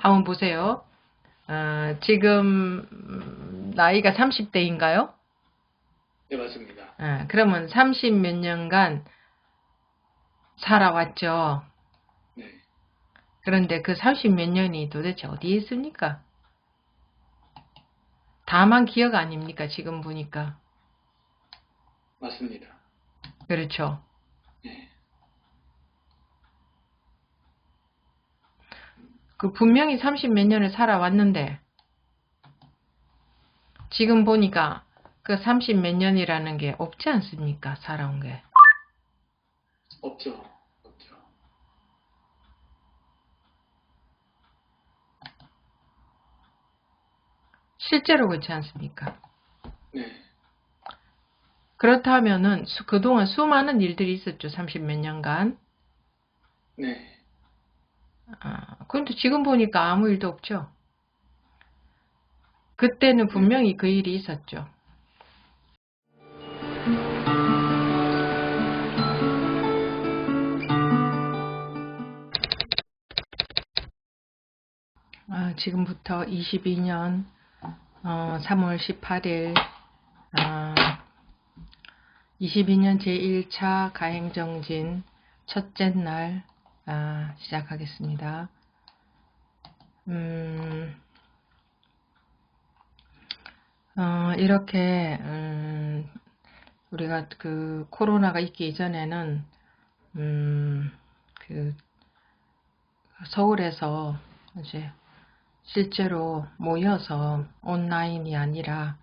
한번 보세요. 지금 나이가 30대인가요? 네, 맞습니다. 그러면 30 몇 년간 살아왔죠. 네, 그런데 그 30 몇 년이 도대체 어디에 있습니까? 다만 기억 아닙니까? 지금 보니까. 맞습니다. 그렇죠. 네, 그 분명히 30 몇 년을 살아왔는데 지금 보니까 그 30 몇 년이라는 게 없지 않습니까? 살아온 게. 없죠. 없죠. 실제로 그렇지 않습니까? 네, 그렇다면은 그동안 수많은 일들이 있었죠. 30 몇 년간. 네, 근데 지금 보니까 아무 일도 없죠. 그때는 네. 분명히 그 일이 있었죠. 지금부터 22년 3월 18일 22년 제1차 가행정진 첫째 날 시작하겠습니다. 이렇게 우리가 그 코로나가 있기 이전에는 그 서울에서 이제 실제로 모여서 온라인이 아니라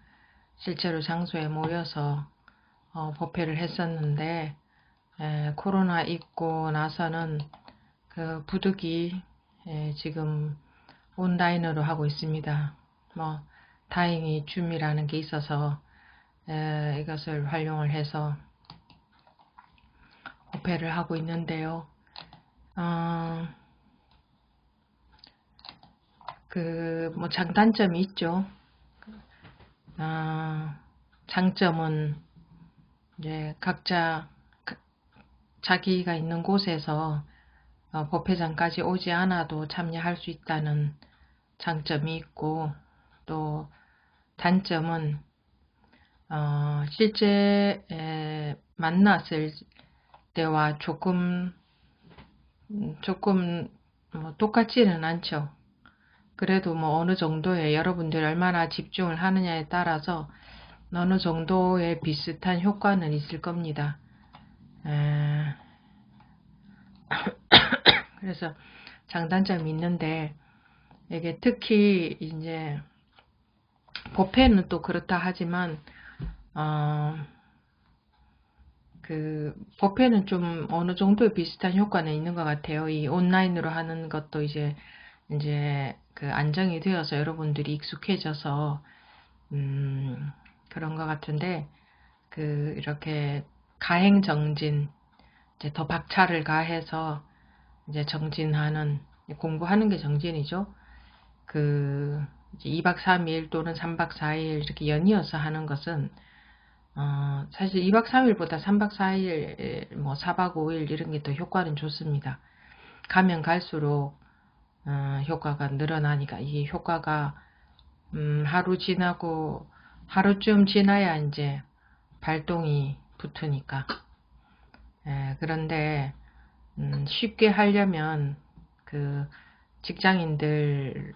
실제로 장소에 모여서 법회를 했었는데 코로나 있고 나서는 그 부득이 지금 온라인으로 하고 있습니다. 뭐 다행히 줌이라는 게 있어서 이것을 활용을 해서 법회를 하고 있는데요. 그 뭐 장단점이 있죠. 장점은 이제 각자 자기가 있는 곳에서 법회장까지 오지 않아도 참여할 수 있다는 장점이 있고, 또 단점은 실제 만났을 때와 조금 뭐 똑같지는 않죠. 그래도 뭐 어느 정도의 여러분들이 얼마나 집중을 하느냐에 따라서 어느 정도의 비슷한 효과는 있을 겁니다. 그래서 장단점이 있는데, 이게 특히 이제 법회는 또 그렇다 하지만 그 법회는 좀 어느 정도 비슷한 효과는 있는 것 같아요. 이 온라인으로 하는 것도 이제 그 안정이 되어서 여러분들이 익숙해져서 그런 것 같은데, 그 이렇게 가행정진, 이제 더 박차를 가해서 이제 정진하는, 공부하는 게 정진이죠. 그 이제 2박 3일 또는 3박 4일 이렇게 연이어서 하는 것은 사실 2박 3일보다 3박 4일, 뭐 4박 5일 이런 게 더 효과는 좋습니다. 가면 갈수록 효과가 늘어나니까, 이 효과가 하루 지나고 하루쯤 지나야 이제 발동이 붙으니까. 그런데 쉽게 하려면 그 직장인들이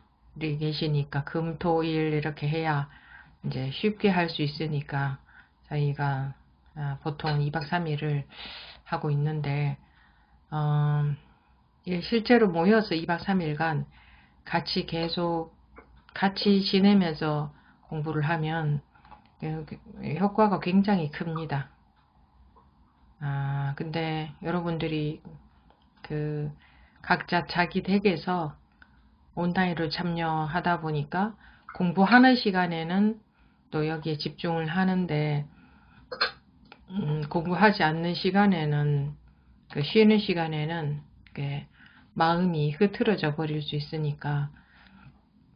계시니까 금, 토, 일 이렇게 해야 이제 쉽게 할 수 있으니까 저희가 보통 2박 3일을 하고 있는데, 실제로 모여서 2박 3일간 같이 지내면서 공부를 하면 효과가 굉장히 큽니다. 근데 여러분들이 그 각자 자기 댁에서 온라인으로 참여하다 보니까 공부하는 시간에는 또 여기에 집중을 하는데, 공부하지 않는 시간에는, 그 쉬는 시간에는 마음이 흐트러져 버릴 수 있으니까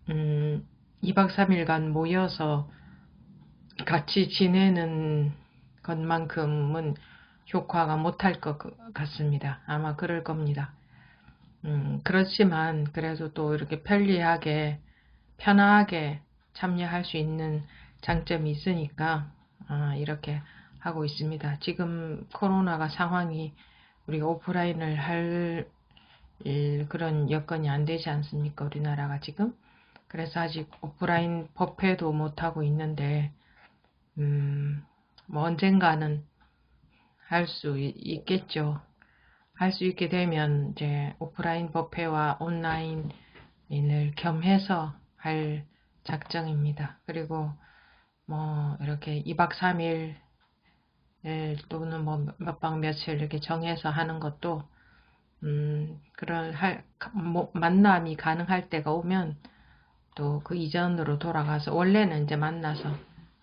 2박 3일간 모여서 같이 지내는 것만큼은 효과가 못할 것 같습니다. 아마 그럴 겁니다. 그렇지만 그래도 또 이렇게 편리하게 편하게 참여할 수 있는 장점이 있으니까 이렇게 하고 있습니다. 지금 코로나가 상황이 우리가 오프라인을 할 그런 여건이 안 되지 않습니까? 우리나라가 지금. 그래서 아직 오프라인 법회도 못하고 있는데 뭐 언젠가는 할 수 있겠죠. 할 수 있게 되면 이제 오프라인 법회와 온라인을 겸해서 할 작정입니다. 그리고 뭐 이렇게 2박 3일 또는 뭐 몇 박 며칠 이렇게 정해서 하는 것도 그런 만남이 가능할 때가 오면 또 그 이전으로 돌아가서 원래는 이제 만나서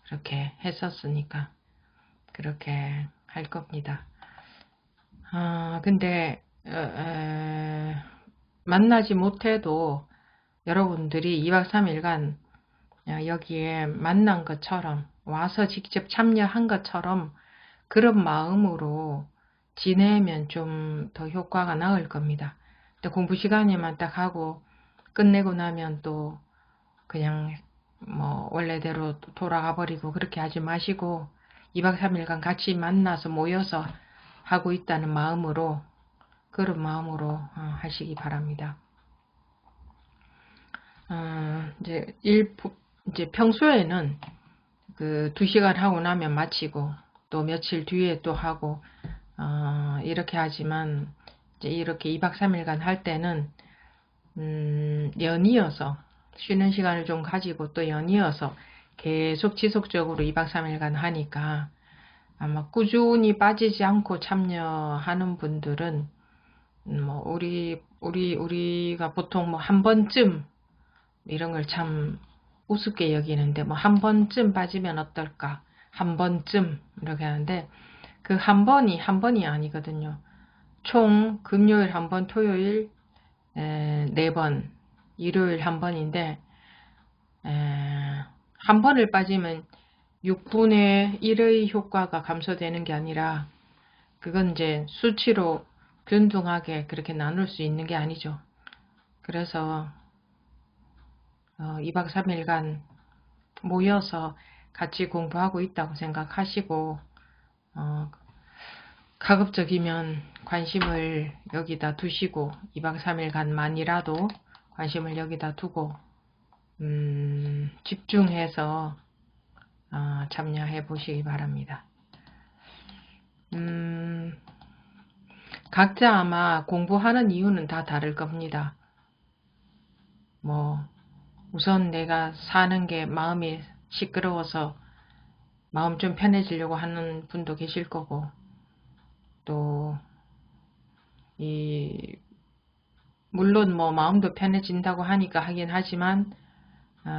그렇게 했었으니까 그렇게 할 겁니다. 근데 만나지 못해도 여러분들이 2박 3일간 여기에 만난 것처럼 와서 직접 참여한 것처럼 그런 마음으로 지내면 좀 더 효과가 나을 겁니다. 근데 공부 시간에만 딱 하고 끝내고 나면 또 그냥 뭐 원래대로 돌아가 버리고 그렇게 하지 마시고 2박 3일간 같이 만나서 모여서 하고 있다는 마음으로 그런 마음으로 하시기 바랍니다. 이제 평소에는 그 2시간 하고 나면 마치고 또 며칠 뒤에 또 하고 이렇게 하지만 이제 이렇게 2박 3일간 할 때는 연이어서 쉬는 시간을 좀 가지고 또 연이어서 계속 지속적으로 2박 3일간 하니까 아마 꾸준히 빠지지 않고 참여하는 분들은 뭐 우리가 보통 뭐 한 번쯤 이런 걸 참 우습게 여기는데 뭐 한 번쯤 빠지면 어떨까? 한 번쯤 이렇게 하는데 그 한 번이 아니거든요. 총 금요일 한 번, 토요일 4번, 일요일 한 번인데 한 번을 빠지면 6분의 1의 효과가 감소되는 게 아니라 그건 이제 수치로 균등하게 그렇게 나눌 수 있는 게 아니죠. 그래서 2박 3일간 모여서 같이 공부하고 있다고 생각하시고 가급적이면 관심을 여기다 두시고 2박 3일간만이라도 관심을 여기다 두고 집중해서 참여해 보시기 바랍니다. 각자 아마 공부하는 이유는 다 다를 겁니다. 뭐 우선 내가 사는 게 마음이 시끄러워서 마음 좀 편해지려고 하는 분도 계실 거고 또 물론 뭐 마음도 편해진다고 하니까 하긴 하지만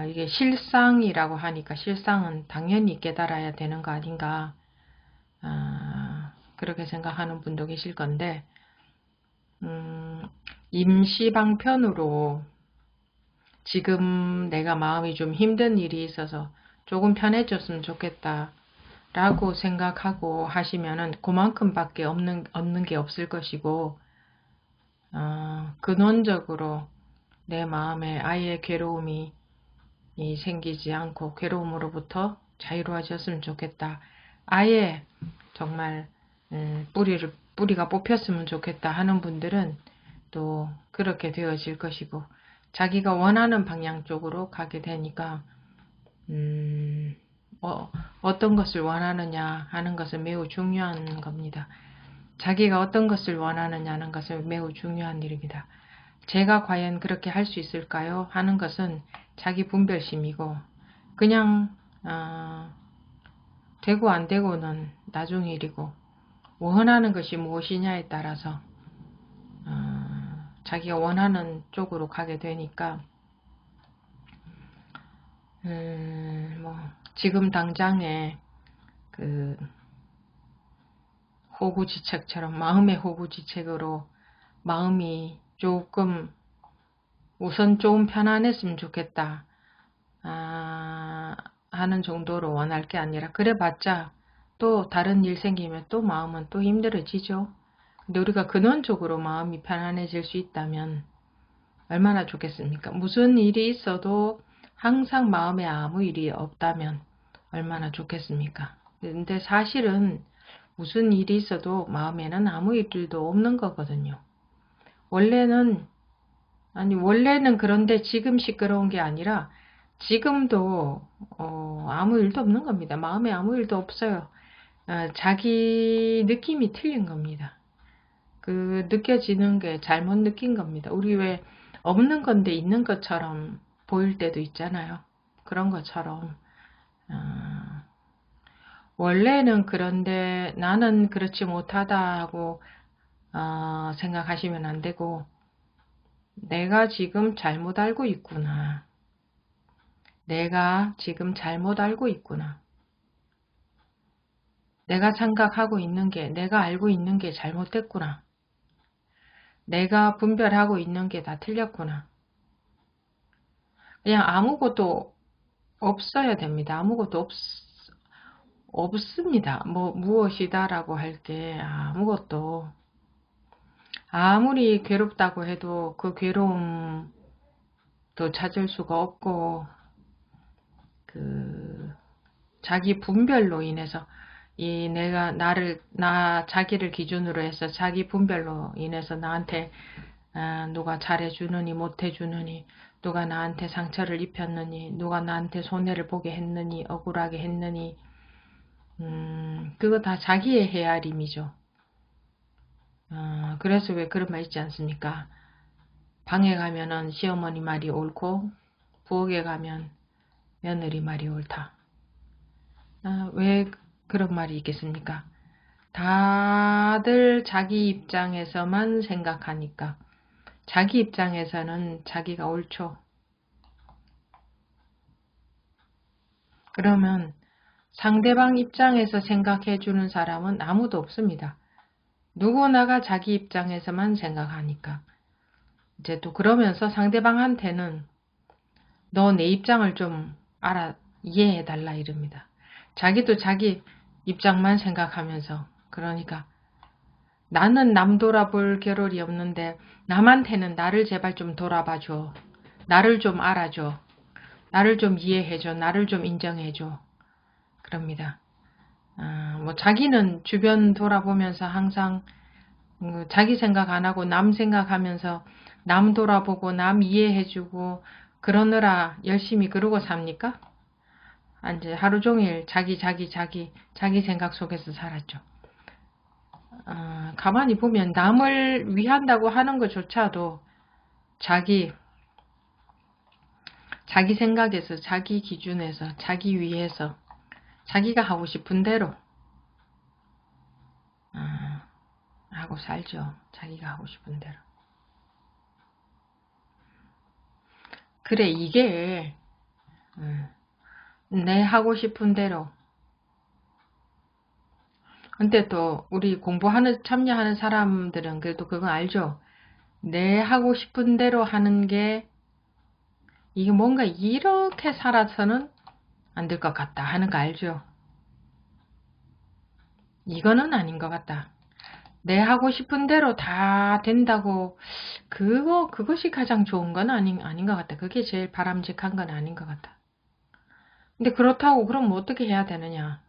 이게 실상이라고 하니까 실상은 당연히 깨달아야 되는 거 아닌가 그렇게 생각하는 분도 계실 건데 임시방편으로 지금 내가 마음이 좀 힘든 일이 있어서 조금 편해졌으면 좋겠다 라고 생각하고 하시면은 그만큼밖에 얻는 게 없을 것이고 근원적으로 내 마음에 아예 괴로움이 생기지 않고 괴로움으로부터 자유로워졌으면 좋겠다. 아예 정말 뿌리가 뽑혔으면 좋겠다 하는 분들은 또 그렇게 되어질 것이고 자기가 원하는 방향 쪽으로 가게 되니까 어떤 것을 원하느냐 하는 것은 매우 중요한 겁니다. 자기가 어떤 것을 원하느냐 하는 것은 매우 중요한 일입니다. 제가 과연 그렇게 할 수 있을까요? 하는 것은 자기 분별심이고 그냥 되고 안 되고는 나중 일이고 원하는 것이 무엇이냐에 따라서 자기가 원하는 쪽으로 가게 되니까 뭐 지금 당장에 그 호구지책처럼 마음의 호구지책으로 마음이 조금 우선 좀 편안했으면 좋겠다 하는 정도로 원할 게 아니라 그래봤자 또 다른 일 생기면 또 마음은 또 힘들어지죠. 근데 우리가 근원적으로 마음이 편안해질 수 있다면 얼마나 좋겠습니까? 무슨 일이 있어도 항상 마음에 아무 일이 없다면 얼마나 좋겠습니까? 근데 사실은 무슨 일이 있어도 마음에는 아무 일도 없는 거거든요. 원래는 그런데 지금 시끄러운 게 아니라 지금도 아무 일도 없는 겁니다. 마음에 아무 일도 없어요. 자기 느낌이 틀린 겁니다. 그 느껴지는 게 잘못 느낀 겁니다. 우리 왜 없는 건데 있는 것처럼 보일 때도 있잖아요. 그런 것처럼 원래는 그런데 나는 그렇지 못하다 하고 생각하시면 안 되고, 내가 지금 잘못 알고 있구나. 내가 지금 잘못 알고 있구나. 내가 생각하고 있는 게, 내가 알고 있는 게 잘못됐구나. 내가 분별하고 있는 게 다 틀렸구나. 그냥 아무것도 없어야 됩니다. 아무것도 없습니다. 무엇이다라고 할 게 아무것도. 아무리 괴롭다고 해도 그 괴로움도 찾을 수가 없고, 자기 분별로 인해서 자기를 기준으로 해서 자기 분별로 인해서 나한테 누가 잘해주느니 못해주느니, 누가 나한테 상처를 입혔느니, 누가 나한테 손해를 보게 했느니, 억울하게 했느니, 그거 다 자기의 헤아림이죠. 그래서 왜 그런 말 있지 않습니까? 방에 가면은 시어머니 말이 옳고 부엌에 가면 며느리 말이 옳다. 왜 그런 말이 있겠습니까? 다들 자기 입장에서만 생각하니까 자기 입장에서는 자기가 옳죠. 그러면 상대방 입장에서 생각해 주는 사람은 아무도 없습니다. 누구나가 자기 입장에서만 생각하니까. 이제 또 그러면서 상대방한테는 너 내 입장을 좀 이해해 달라 이럽니다. 자기도 자기 입장만 생각하면서, 그러니까 나는 남 돌아볼 겨를이 없는데 남한테는 나를 제발 좀 돌아봐줘. 나를 좀 알아줘. 나를 좀 이해해줘. 나를 좀 인정해줘. 그럽니다. 자기는 주변 돌아보면서 항상 자기 생각 안 하고 남 생각하면서 남 돌아보고 남 이해해주고 그러느라 열심히 그러고 삽니까? 이제 하루 종일 자기 생각 속에서 살았죠. 가만히 보면 남을 위한다고 하는 것조차도 자기 생각에서, 자기 기준에서, 자기 위해서, 자기가 하고 싶은 대로 하고 살죠. 자기가 하고 싶은 대로. 그래, 이게 내 하고 싶은 대로. 근데 또 우리 참여하는 사람들은 그래도 그건 알죠. 내 하고 싶은 대로 하는 게 이게 뭔가 이렇게 살아서는 안 될 것 같다 하는 거 알죠. 이거는 아닌 것 같다. 내 하고 싶은 대로 다 된다고 그것이 가장 좋은 건 아닌 것 같다. 그게 제일 바람직한 건 아닌 것 같다. 근데 그렇다고 그럼 뭐 어떻게 해야 되느냐.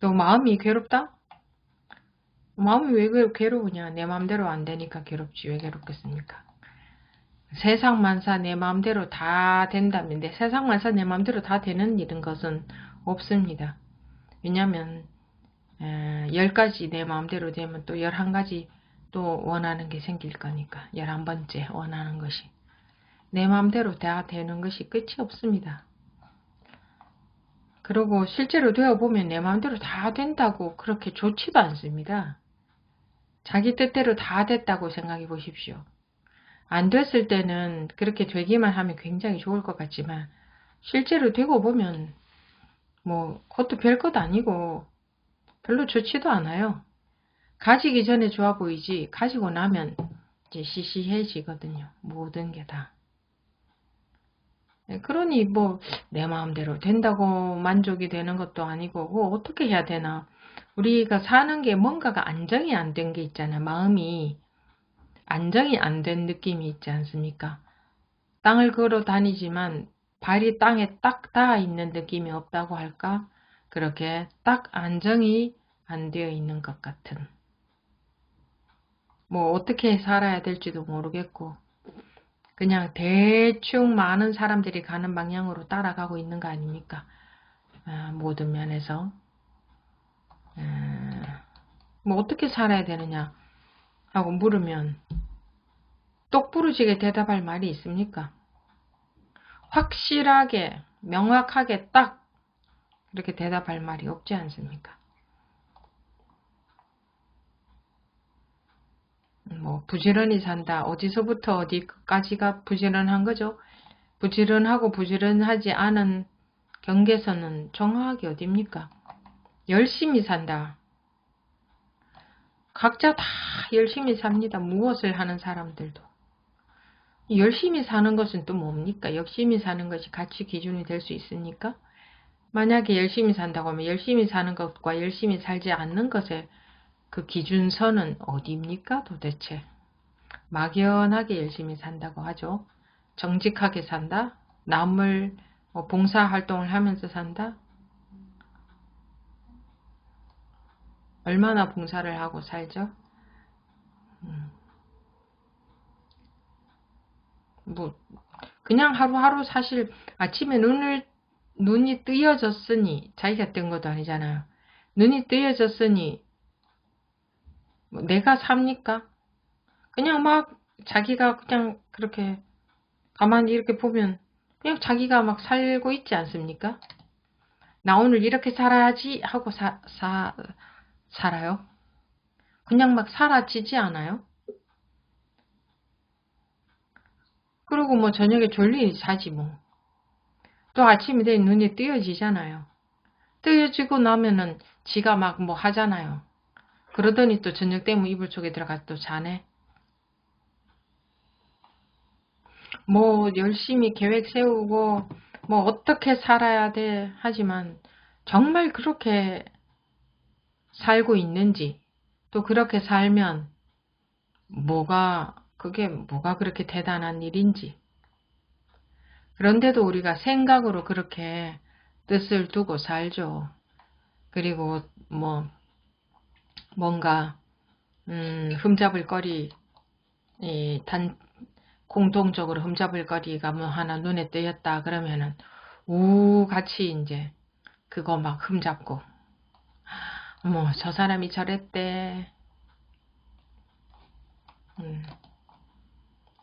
또 마음이 괴롭다? 마음이 왜 괴로우냐. 내 마음대로 안 되니까 괴롭지. 왜 괴롭겠습니까? 세상 만사 내 마음대로 다 된다면, 세상 만사 내 마음대로 다 되는 일은 것은 없습니다. 왜냐면 10가지 내 마음대로 되면 또 11가지 또 원하는 게 생길 거니까. 11번째 원하는 것이. 내 마음대로 다 되는 것이 끝이 없습니다. 그리고 실제로 되어보면 내 마음대로 다 된다고 그렇게 좋지도 않습니다. 자기 뜻대로 다 됐다고 생각해 보십시오. 안 됐을 때는 그렇게 되기만 하면 굉장히 좋을 것 같지만 실제로 되고 보면 그것도 별것 아니고 별로 좋지도 않아요. 가지기 전에 좋아 보이지 가지고 나면 이제 시시해지거든요. 모든 게 다. 그러니 내 마음대로 된다고 만족이 되는 것도 아니고 어떻게 해야 되나 우리가 사는 게 뭔가가 안정이 안 된 게 있잖아. 마음이 안정이 안 된 느낌이 있지 않습니까? 땅을 걸어 다니지만 발이 땅에 딱 닿아 있는 느낌이 없다고 할까? 그렇게 딱 안정이 안 되어 있는 것 같은. 뭐 어떻게 살아야 될지도 모르겠고 그냥 대충 많은 사람들이 가는 방향으로 따라가고 있는 거 아닙니까? 모든 면에서. 뭐 어떻게 살아야 되느냐 하고 물으면 똑부러지게 대답할 말이 있습니까? 확실하게 명확하게 딱 그렇게 대답할 말이 없지 않습니까? 뭐 부지런히 산다. 어디서부터 어디까지가 부지런한 거죠? 부지런하고 부지런하지 않은 경계선은 정확하게 어딥니까? 열심히 산다. 각자 다 열심히 삽니다. 무엇을 하는 사람들도. 열심히 사는 것은 또 뭡니까? 열심히 사는 것이 가치 기준이 될 수 있습니까? 만약에 열심히 산다고 하면 열심히 사는 것과 열심히 살지 않는 것의 그 기준선은 어디입니까 도대체? 막연하게 열심히 산다고 하죠. 정직하게 산다? 남을 봉사활동을 하면서 산다? 얼마나 봉사를 하고 살죠? 뭐 그냥 하루하루 사실 아침에 눈이 뜨여졌으니 자기가 뜬 것도 아니잖아요. 눈이 뜨여졌으니 뭐 내가 삽니까? 그냥 막 자기가 그냥 그렇게 가만히 이렇게 보면 그냥 자기가 막 살고 있지 않습니까? 나 오늘 이렇게 살아야지 하고 살아요. 그냥 막 사라지지 않아요? 그리고 뭐 저녁에 졸리 자지 뭐. 또 아침이 되면 눈이 뜨여지잖아요. 뜨여지고 나면은 지가 막 뭐 하잖아요. 그러더니 또 저녁 되면 이불 속에 들어가서 또 자네. 뭐 열심히 계획 세우고 뭐 어떻게 살아야 돼 하지만 정말 그렇게 살고 있는지 또 그렇게 살면 그게 뭐가 그렇게 대단한 일인지 그런데도 우리가 생각으로 그렇게 뜻을 두고 살죠. 그리고 뭐 뭔가 흠잡을 거리 공통적으로 흠잡을 거리가 뭐 하나 눈에 띄었다 그러면은 같이 이제 그거 막 흠잡고 뭐 저 사람이 저랬대.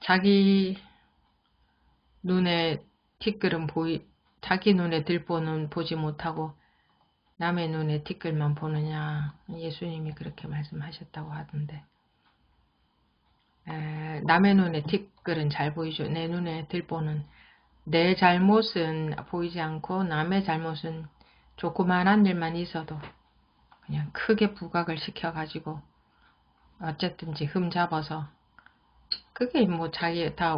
자기 눈에 티끌은 자기 눈에 들보는 보지 못하고 남의 눈에 티끌만 보느냐. 예수님이 그렇게 말씀하셨다고 하던데. 남의 눈에 티끌은 잘 보이죠. 내 눈에 들보는 내 잘못은 보이지 않고 남의 잘못은 조그만한 일만 있어도 그냥 크게 부각을 시켜가지고 어쨌든지 흠잡아서 그게 뭐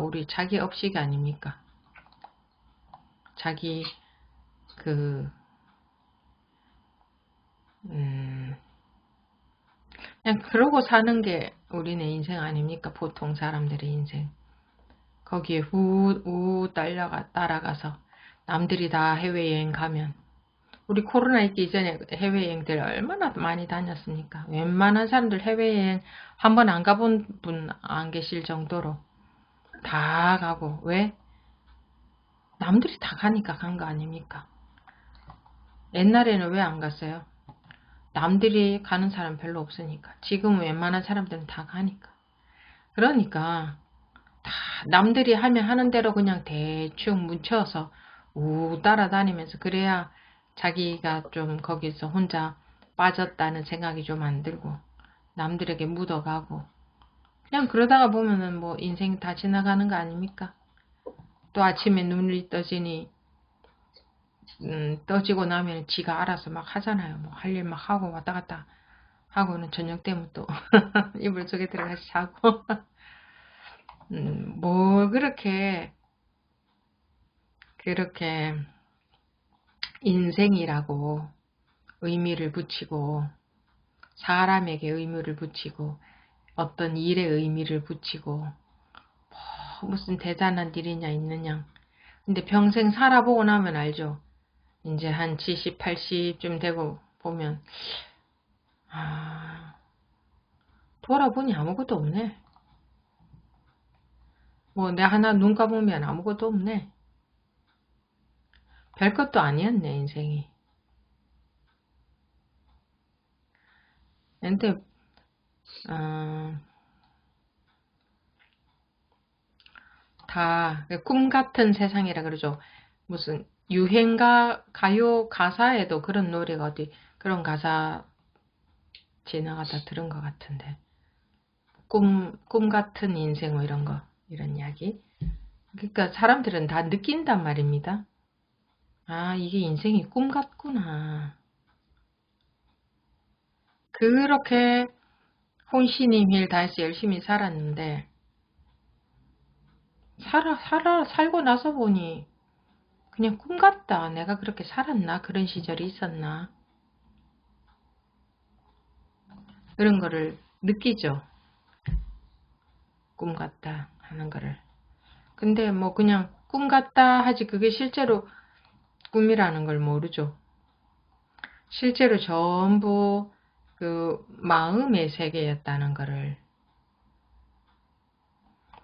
우리 자기 업식 아닙니까? 자기 그냥 그러고 사는 게 우리네 인생 아닙니까? 보통 사람들의 인생. 거기에 따라가서 남들이 다 해외여행 가면 우리 코로나 있기 이전에 해외여행들 얼마나 많이 다녔습니까? 웬만한 사람들 해외여행 한 번 안 가본 분 안 계실 정도로 다 가고 왜? 남들이 다 가니까 간 거 아닙니까? 옛날에는 왜 안 갔어요? 남들이 가는 사람 별로 없으니까. 지금은 웬만한 사람들은 다 가니까. 그러니까 다 남들이 하면 하는 대로 그냥 대충 뭉쳐서 따라다니면서 그래야 자기가 좀 거기서 혼자 빠졌다는 생각이 좀 안 들고 남들에게 묻어가고 그냥 그러다가 보면은 뭐 인생 다 지나가는 거 아닙니까? 또 아침에 눈이 떠지고 나면 지가 알아서 막 하잖아요. 뭐 할 일 막 하고 왔다 갔다 하고는 저녁 되면 또 이불 속에 들어가서 자고 뭐 그렇게 인생이라고 의미를 붙이고 사람에게 의무를 붙이고 어떤 일에 의미를 붙이고 무슨 대단한 일이냐 있느냐. 근데 평생 살아보고 나면 알죠. 이제 한 70, 80쯤 되고 보면 돌아보니 아무것도 없네. 뭐 내 하나 눈 감으면 아무것도 없네. 별것도 아니었네 인생이. 근데 다 꿈같은 세상이라 그러죠. 무슨 유행가 가요 가사에도 그런 노래가 어디 그런 가사 지나가다 들은 것 같은데 꿈 같은 인생 뭐 이런 거 이런 이야기. 그러니까 사람들은 다 느낀단 말입니다. 아 이게 인생이 꿈 같구나. 그렇게 혼신의 힘을 다해서 열심히 살았는데 살고 나서 보니 그냥 꿈 같다. 내가 그렇게 살았나? 그런 시절이 있었나? 그런 거를 느끼죠. 꿈 같다 하는 거를. 근데 뭐 그냥 꿈 같다 하지 그게 실제로 꿈이라는 걸 모르죠. 실제로 전부 그 마음의 세계였다는 거를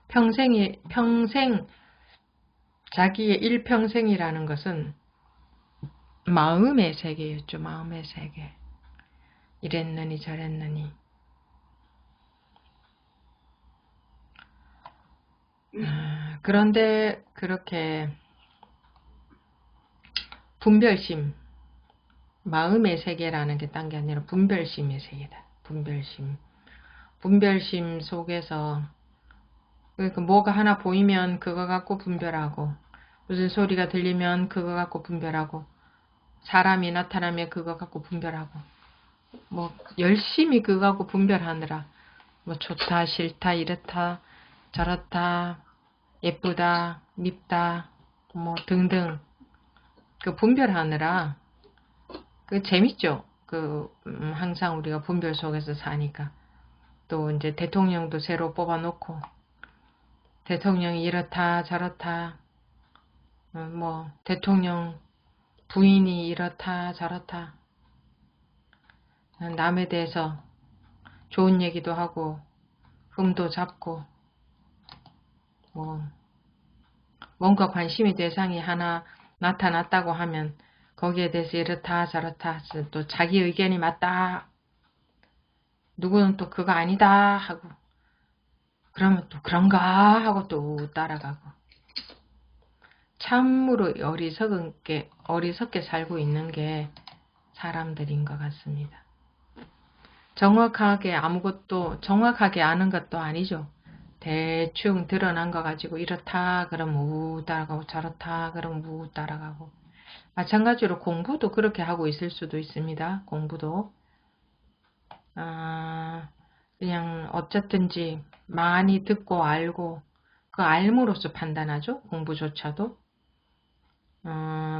평생 자기의 일평생이라는 것은 마음의 세계였죠. 마음의 세계. 이랬느니 저랬느니. 그런데 그렇게 분별심, 마음의 세계라는 게 딴 게 아니라 분별심의 세계다. 분별심 속에서 그러니까 뭐가 하나 보이면 그거 갖고 분별하고 무슨 소리가 들리면 그거 갖고 분별하고 사람이 나타나면 그거 갖고 분별하고 뭐 열심히 그거 갖고 분별하느라 뭐 좋다 싫다 이렇다 저렇다 예쁘다 밉다 뭐 등등 그 분별하느라 그 재밌죠. 그 항상 우리가 분별 속에서 사니까 또 이제 대통령도 새로 뽑아놓고 대통령이 이렇다 저렇다 뭐 대통령 부인이 이렇다 저렇다 남에 대해서 좋은 얘기도 하고 흠도 잡고 뭐 뭔가 관심의 대상이 하나 나타났다고 하면 거기에 대해서 이렇다 저렇다 또 자기 의견이 맞다 누구는 또 그거 아니다 하고 그러면 또 그런가 하고 또 따라가고 참으로 어리석게 살고 있는 게 사람들인 것 같습니다. 정확하게 아는 것도 아니죠. 대충 드러난 거 가지고 이렇다 그러면 우 따라가고 저렇다 그러면 우 따라가고 마찬가지로 공부도 그렇게 하고 있을 수도 있습니다. 공부도 그냥 어쨌든지 많이 듣고 알고 그 알므로써 판단하죠. 공부조차도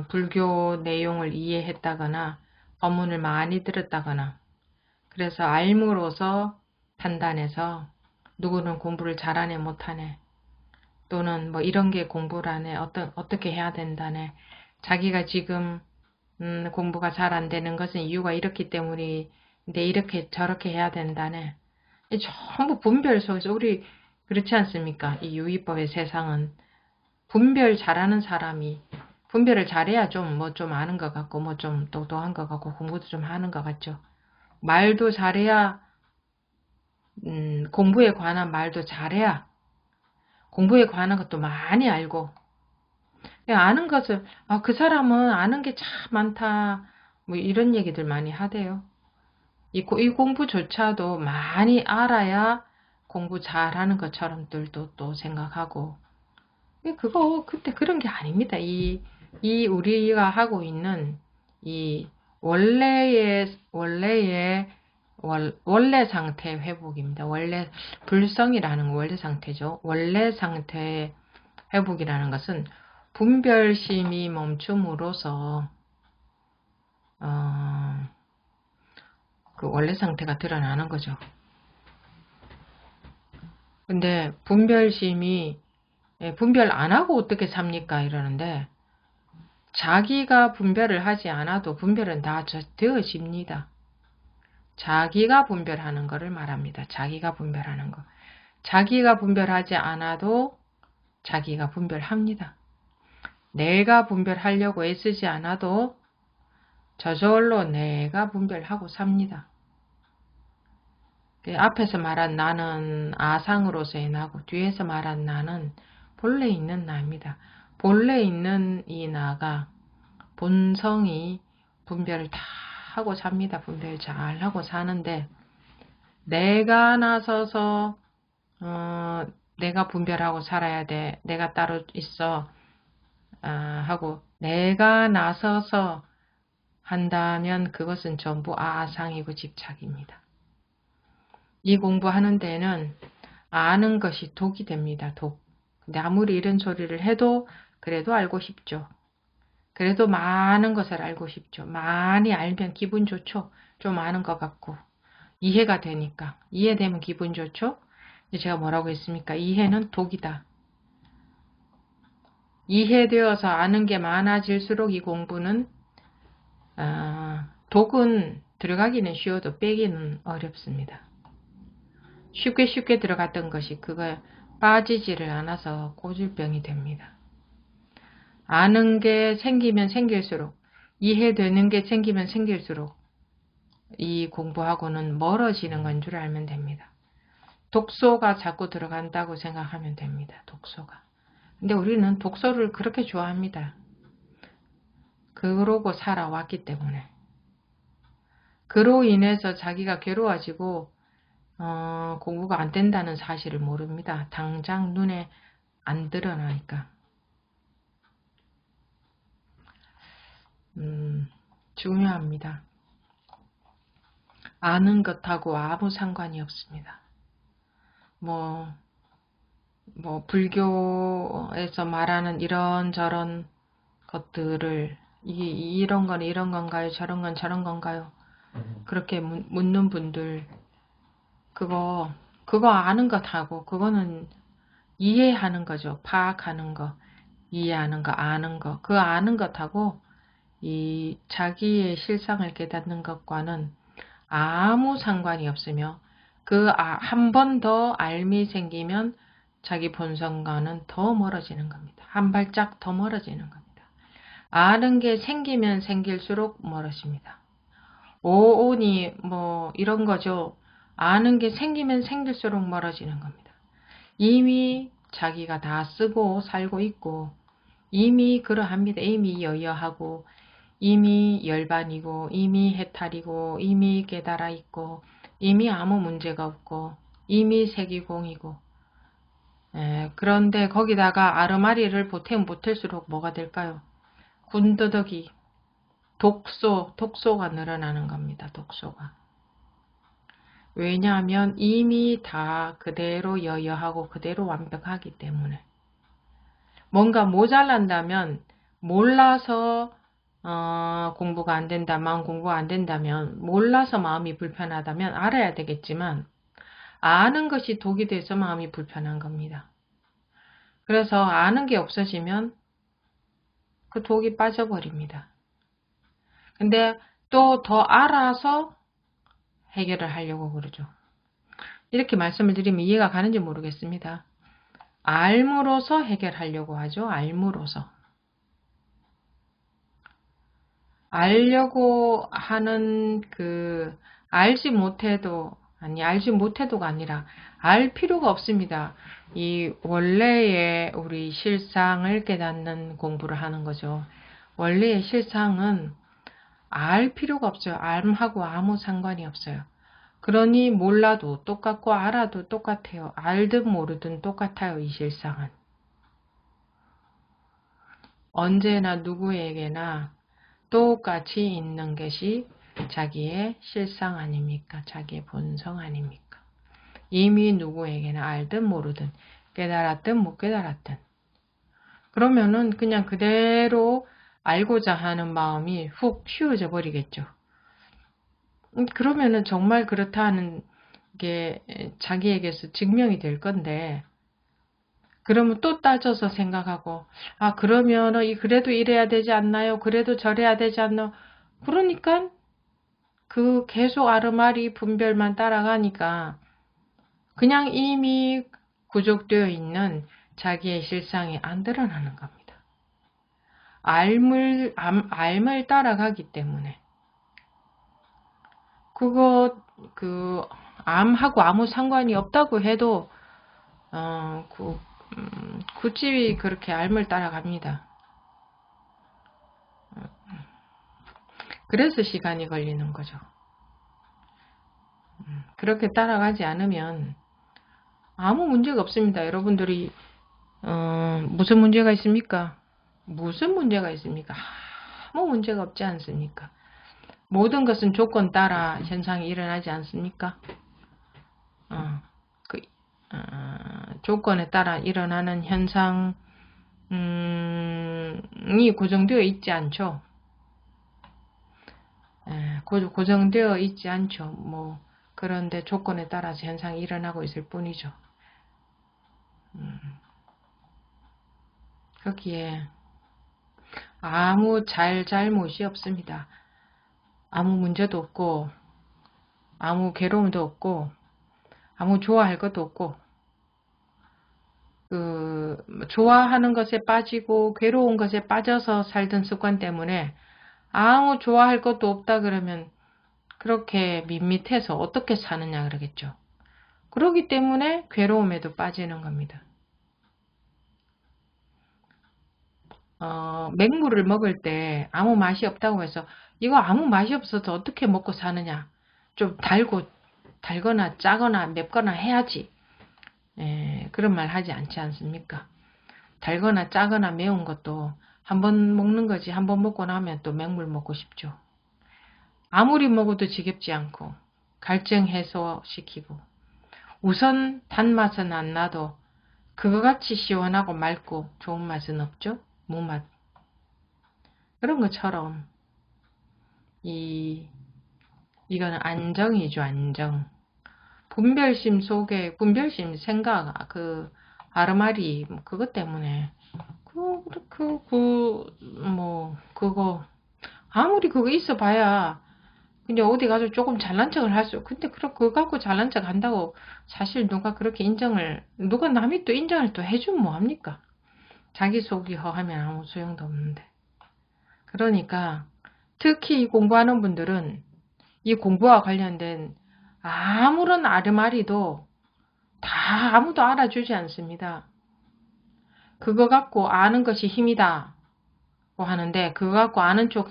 불교 내용을 이해했다거나 법문을 많이 들었다거나 그래서 알므로서 판단해서 누구는 공부를 잘하네 못하네 또는 뭐 이런 게 공부라네 어떻게 해야 된다네 자기가 지금 공부가 잘 안 되는 것은 이유가 이렇기 때문인데 이렇게 저렇게 해야 된다네 전부 분별 속에서 우리 그렇지 않습니까? 이 유의법의 세상은 분별 잘하는 사람이 분별을 잘해야 좀 아는 것 같고 뭐 좀 똑똑한 것 같고 공부도 좀 하는 것 같죠. 말도 잘해야 공부에 관한 말도 잘해야 공부에 관한 것도 많이 알고 아는 것을 그 사람은 아는 게 참 많다 뭐 이런 얘기들 많이 하대요. 이 공부조차도 많이 알아야 공부 잘하는 것처럼들도 또 생각하고 그때 그런 게 아닙니다. 이 우리가 하고 있는 이 원래 상태 회복입니다. 원래 불성이라는 원래 상태죠. 원래 상태 회복이라는 것은 분별심이 멈춤으로써 그 원래 상태가 드러나는 거죠. 근데 분별심이 분별 안 하고 어떻게 삽니까? 이러는데 자기가 분별을 하지 않아도 분별은 다 되어집니다. 자기가 분별하는 거를 말합니다. 자기가 분별하는 거. 자기가 분별하지 않아도 자기가 분별합니다. 내가 분별하려고 애쓰지 않아도 저절로 내가 분별하고 삽니다. 앞에서 말한 나는 아상으로서의 나고 뒤에서 말한 나는 본래 있는 나입니다. 본래 있는 이 나가 본성이 분별을 다 하고 삽니다. 분별 잘 하고 사는데 내가 나서서 내가 분별하고 살아야 돼. 내가 따로 있어. 하고 내가 나서서 한다면 그것은 전부 아상이고 집착입니다. 이 공부하는 데는 아는 것이 독이 됩니다. 독. 근데 아무리 이런 소리를 해도 그래도 알고 싶죠. 그래도 많은 것을 알고 싶죠. 많이 알면 기분 좋죠. 좀 아는 것 같고. 이해가 되니까. 이해되면 기분 좋죠. 제가 뭐라고 했습니까? 이해는 독이다. 이해되어서 아는 게 많아질수록 이 공부는 독은 들어가기는 쉬워도 빼기는 어렵습니다. 쉽게 들어갔던 것이 그거 빠지지를 않아서 고질병이 됩니다. 아는 게 생기면 생길수록 이해되는 게 생기면 생길수록 이 공부하고는 멀어지는 건 줄 알면 됩니다. 독소가 자꾸 들어간다고 생각하면 됩니다. 독소가. 근데 우리는 독소를 그렇게 좋아합니다. 그러고 살아왔기 때문에. 그로 인해서 자기가 괴로워지고 공부가 안 된다는 사실을 모릅니다. 당장 눈에 안 드러나니까. 중요합니다. 아는 것하고 아무 상관이 없습니다. 뭐 불교에서 말하는 이런저런 것들을 이런 건 이런 건가요? 저런 건 저런 건가요? 그렇게 묻는 분들 그거 아는 것하고 그거는 이해하는 거죠. 파악하는 거, 이해하는 거, 아는 거. 그 아는 것하고 이 자기의 실상을 깨닫는 것과는 아무 상관이 없으며 그 한 번 더 알미 생기면 자기 본성과는 더 멀어지는 겁니다. 한 발짝 더 멀어지는 겁니다. 아는 게 생기면 생길수록 멀어집니다. 오온이 이런 거죠. 아는 게 생기면 생길수록 멀어지는 겁니다. 이미 자기가 다 쓰고 살고 있고 이미 그러합니다. 이미 여여하고 이미 열반이고 이미 해탈이고 이미 깨달아 있고 이미 아무 문제가 없고 이미 세기공이고 그런데 거기다가 아르마리를 보태면 보탤수록 뭐가 될까요? 군더더기 독소가 늘어나는 겁니다. 독소가. 왜냐하면 이미 다 그대로 여여하고 그대로 완벽하기 때문에. 뭔가 모자란다면 몰라서 공부가 안 된다, 마음 공부가 안 된다면 몰라서 마음이 불편하다면 알아야 되겠지만 아는 것이 독이 돼서 마음이 불편한 겁니다. 그래서 아는 게 없어지면 그 독이 빠져버립니다. 근데 또 더 알아서 해결을 하려고 그러죠. 이렇게 말씀을 드리면 이해가 가는지 모르겠습니다. 알므로서 해결하려고 하죠. 알므로서. 알려고 하는 알지 못해도가 아니라 알 필요가 없습니다. 이 원래의 우리 실상을 깨닫는 공부를 하는 거죠. 원래의 실상은 알 필요가 없어요. 알하고 아무 상관이 없어요. 그러니 몰라도 똑같고 알아도 똑같아요. 알든 모르든 똑같아요. 이 실상은. 언제나 누구에게나 똑같이 있는 것이 자기의 실상 아닙니까? 자기의 본성 아닙니까? 이미 누구에게나 알든 모르든 깨달았든 못 깨달았든 그러면은 그냥 그대로 알고자 하는 마음이 훅 쉬워져 버리겠죠. 그러면은 정말 그렇다는 게 자기에게서 증명이 될 건데, 그러면 또 따져서 생각하고, 아, 그러면은 그래도 이래야 되지 않나요? 그래도 저래야 되지 않나요? 그러니까 그 계속 아르마리 분별만 따라가니까 그냥 이미 구족되어 있는 자기의 실상이 안 드러나는 겁니다. 알을 따라가기 때문에. 그거, 암하고 아무 상관이 없다고 해도, 굳이 그렇게 알을 따라갑니다. 그래서 시간이 걸리는 거죠. 그렇게 따라가지 않으면 아무 문제가 없습니다. 여러분들이 무슨 문제가 있습니까? 무슨 문제가 있습니까? 아무 문제가 없지 않습니까? 모든 것은 조건 따라 현상이 일어나지 않습니까? 그, 조건에 따라 일어나는 현상이 고정되어 있지 않죠. 고정되어 있지 않죠. 뭐 그런데 조건에 따라서 현상이 일어나고 있을 뿐이죠. 거기에 아무 잘못이 없습니다. 아무 문제도 없고 아무 괴로움도 없고 아무 좋아할 것도 없고 좋아하는 것에 빠지고 괴로운 것에 빠져서 살던 습관 때문에 아무 좋아할 것도 없다 그러면 그렇게 밋밋해서 어떻게 사느냐 그러겠죠. 그렇기 때문에 괴로움에도 빠지는 겁니다. 맹물을 먹을 때 아무 맛이 없다고 해서 이거 아무 맛이 없어서 어떻게 먹고 사느냐. 좀 달거나 짜거나 맵거나 해야지. 그런 말 하지 않지 않습니까? 달거나 짜거나 매운 것도 한 번 먹는 거지 한 번 먹고 나면 또 맹물 먹고 싶죠. 아무리 먹어도 지겹지 않고 갈증 해소시키고 우선 단맛은 안 나도 그거 같이 시원하고 맑고 좋은 맛은 없죠. 무맛. 그런 것처럼 이거는 안정이죠. 안정. 분별심 속에 분별심 생각 아르마리 그것 때문에 그거 아무리 그거 있어 봐야 근데 어디 가서 조금 잘난 척을 근데 그거 갖고 잘난 척 한다고 사실 누가 그렇게 누가 남이 또 인정을 또 해주면 뭐합니까? 자기 속이 허하면 아무 소용도 없는데. 그러니까 특히 공부하는 분들은 이 공부와 관련된 아무런 아르마리도 다 아무도 알아주지 않습니다. 그거 갖고 아는 것이 힘이다 고 하는데 그거 갖고 아는 쪽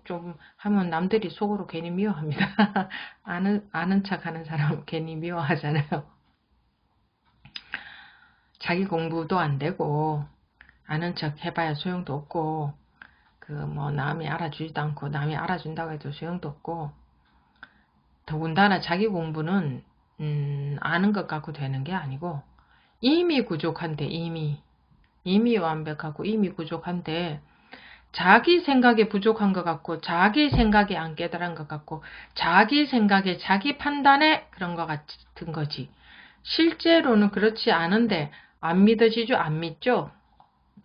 좀 하면 남들이 속으로 괜히 미워합니다. 아는 척 하는 사람 괜히 미워하잖아요. 자기 공부도 안 되고 아는 척 해봐야 소용도 없고 남이 알아주지도 않고 남이 알아준다고 해도 소용도 없고 더군다나 자기 공부는 아는 것 갖고 되는 게 아니고 이미 부족한데 이미 완벽하고 이미 부족한데 자기 생각에 부족한 것 같고 자기 생각에 안 깨달은 것 같고 자기 생각에 자기 판단에 그런 것 같은 거지. 실제로는 그렇지 않은데 안 믿어지죠? 안 믿죠?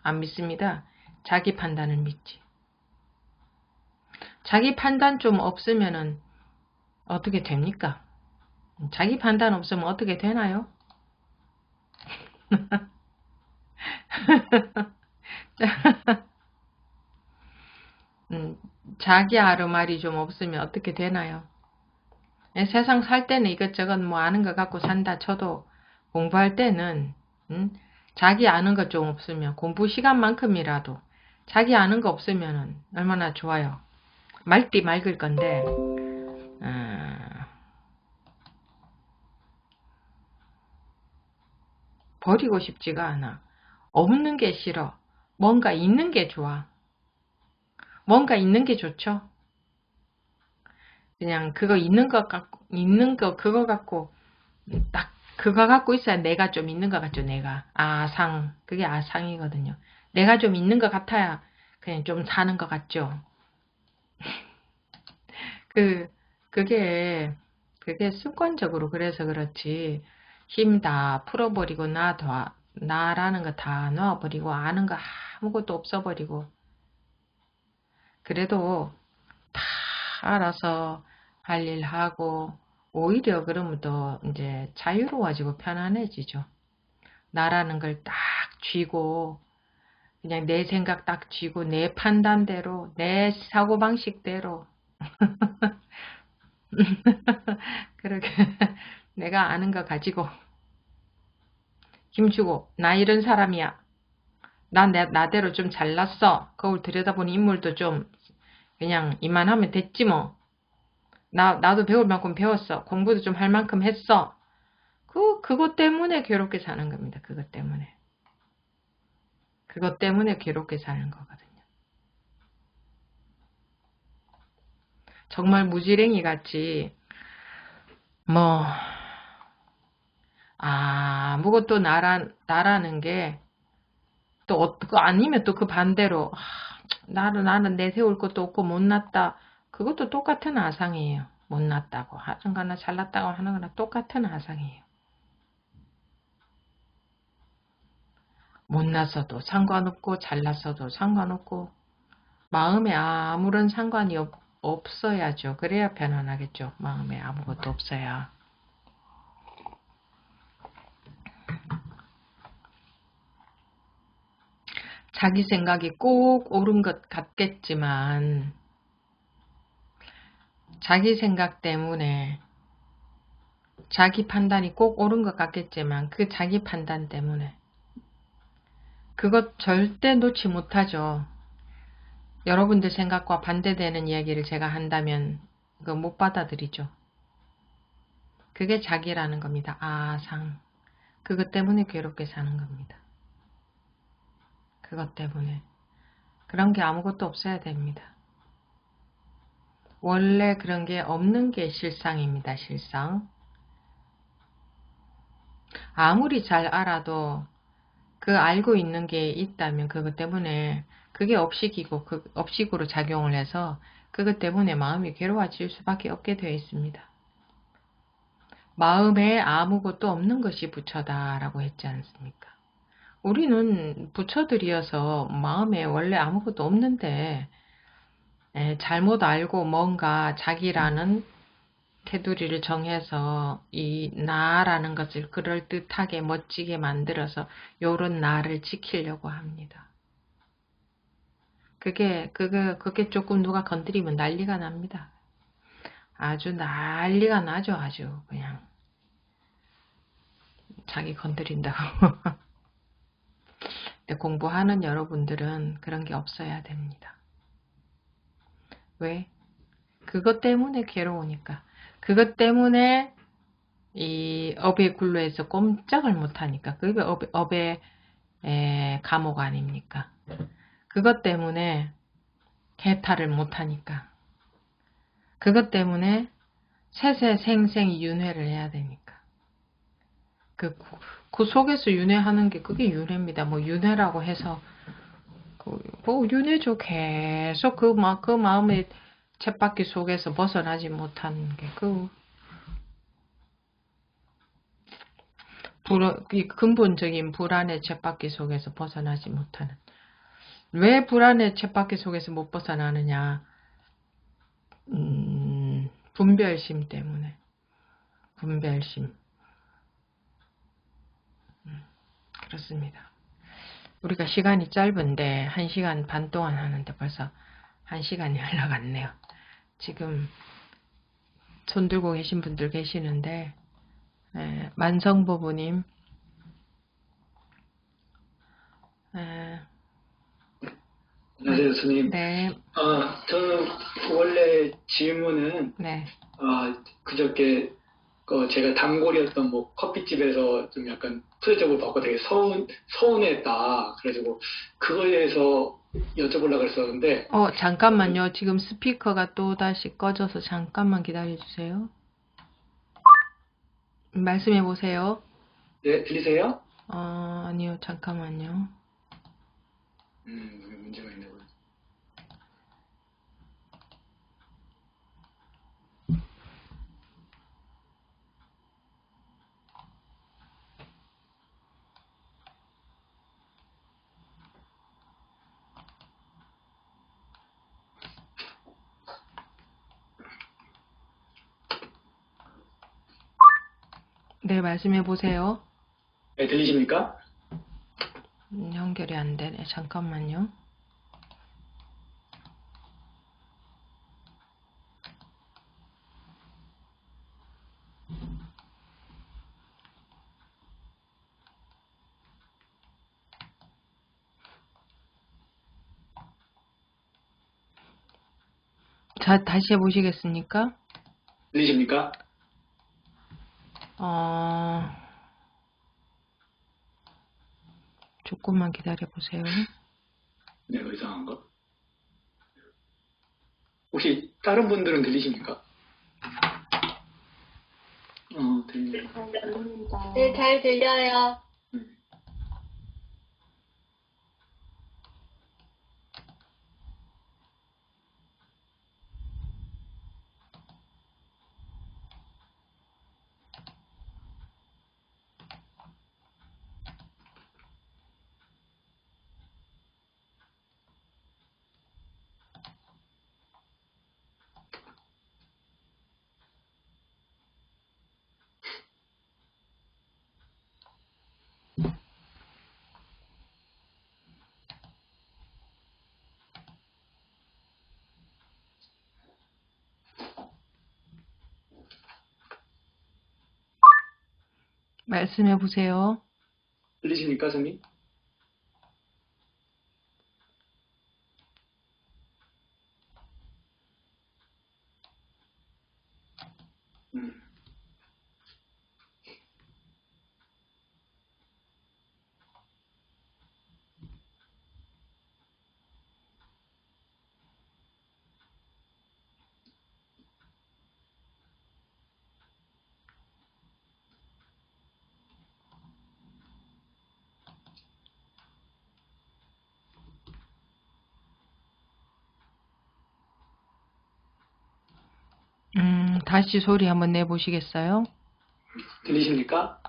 안 믿습니다. 자기 판단을 믿지. 자기 판단 좀 없으면은 어떻게 됩니까? 자기 판단 없으면 어떻게 되나요? 자기 아르말이 좀 없으면 어떻게 되나요? 세상 살 때는 이것저것 뭐 아는 거 갖고 산다 쳐도 공부할 때는 자기 아는 거 좀 없으면 공부 시간만큼이라도 자기 아는 거 없으면 얼마나 좋아요. 맑디 맑을 건데 버리고 싶지가 않아. 없는 게 싫어. 뭔가 있는 게 좋아. 뭔가 있는 게 좋죠. 그냥 그거 그거 갖고 딱 그거 갖고 있어야 내가 좀 있는 것 같죠. 내가 그게 아상이거든요. 내가 좀 있는 것 같아야 그냥 좀 사는 것 같죠. 그게 습관적으로 그래서 그렇지, 힘 다 풀어버리고, 나라는 거 다 놔버리고, 아는 거 아무것도 없어버리고, 그래도 다 알아서 할 일 하고, 오히려 그러면 더 이제 자유로워지고 편안해지죠. 나라는 걸 딱 쥐고, 그냥 내 생각 딱 쥐고, 내 판단대로, 내 사고방식대로, 그렇게 내가 아는 거 가지고 힘주고, 나 이런 사람이야. 나대로 좀 잘났어. 거울 들여다보니 인물도 좀 그냥 이만하면 됐지 뭐. 나도 배울 만큼 배웠어. 공부도 좀 할 만큼 했어. 그것 때문에 괴롭게 사는 겁니다. 그것 때문에. 그것 때문에 괴롭게 사는 거거든요. 정말 무지랭이 같이, 뭐, 아무것도 나라는 게, 아니면 또 그 반대로, 나는 내세울 것도 없고 못났다. 그것도 똑같은 아상이에요. 못났다고 하는 거나 잘났다고 하는 거나 똑같은 아상이에요. 못났어도 상관없고 잘났어도 상관없고 마음에 아무런 상관이 없어야죠. 그래야 편안하겠죠. 마음에 아무것도 없어야. 자기 생각이 꼭 옳은 것 같겠지만 자기 생각 때문에 자기 판단이 꼭 옳은 것 같겠지만 그 자기 판단 때문에 그것 절대 놓지 못하죠. 여러분들 생각과 반대되는 이야기를 제가 한다면 그거 못 받아들이죠. 그게 자기라는 겁니다. 아상. 그것 때문에 괴롭게 사는 겁니다. 그것 때문에. 그런 게 아무것도 없어야 됩니다. 원래 그런 게 없는 게 실상입니다. 실상. 아무리 잘 알아도 그 알고 있는 게 있다면 그것 때문에 그게 업식이고 그 업식으로 작용을 해서 그것 때문에 마음이 괴로워질 수밖에 없게 되어 있습니다. 마음에 아무것도 없는 것이 부처다라고 했지 않습니까? 우리는 부처들이어서 마음에 원래 아무것도 없는데 잘못 알고 뭔가 자기라는 테두리를 정해서 이 나라는 것을 그럴듯하게 멋지게 만들어서 요런 나를 지키려고 합니다. 그게 조금 누가 건드리면 난리가 납니다. 아주 난리가 나죠. 아주 그냥 자기 건드린다고. 근데 공부하는 여러분들은 그런 게 없어야 됩니다. 왜? 그것 때문에 괴로우니까. 그것 때문에 이 업의 굴레에서 꼼짝을 못하니까. 그게 업의 감옥 아닙니까? 그것 때문에 개탈을 못하니까. 그것 때문에 세세생생 윤회를 해야 되니까. 그 속에서 윤회하는 게 그게 윤회입니다. 뭐 윤회라고 해서 뭐 윤회죠. 계속 그 마음의 쳇바퀴 속에서 벗어나지 못하는 게 이 근본적인 불안의 쳇바퀴 속에서 벗어나지 못하는. 왜 불안의 쳇바퀴 속에서 못 벗어나느냐? 분별심 때문에. 분별심. 그렇습니다. 우리가 시간이 짧은데 1시간 반 동안 하는데 벌써 1시간이 흘러갔네요. 지금 손 들고 계신 분들 계시는데 만성보부님 안녕하세요, 스님. 네. 저는 원래 질문은 네. 그저께 제가 단골이었던 뭐 커피집에서 좀 약간 프로젝트를 받고 되게 서운했다. 그래가지고 그거에 대해서 여쭤보려고 그랬었는데. 잠깐만요. 지금 스피커가 또 다시 꺼져서 잠깐만 기다려주세요. 말씀해 보세요. 네, 들리세요? 아니요. 잠깐만요. 문제가 있나 보네. 네, 말씀해 보세요. 네, 들리십니까? 연결이 안 되네. 잠깐만요. 자, 다시 해보시겠습니까? 들리십니까? 조금만 기다려 보세요. 네, 이상한가? 혹시 다른 분들은 들리십니까? 들리네요. 네, 잘 들려요. 말씀해 보세요. 들리십니까, 선생님? 음. 다시 소리 한번 내보시겠어요? 들리십니까?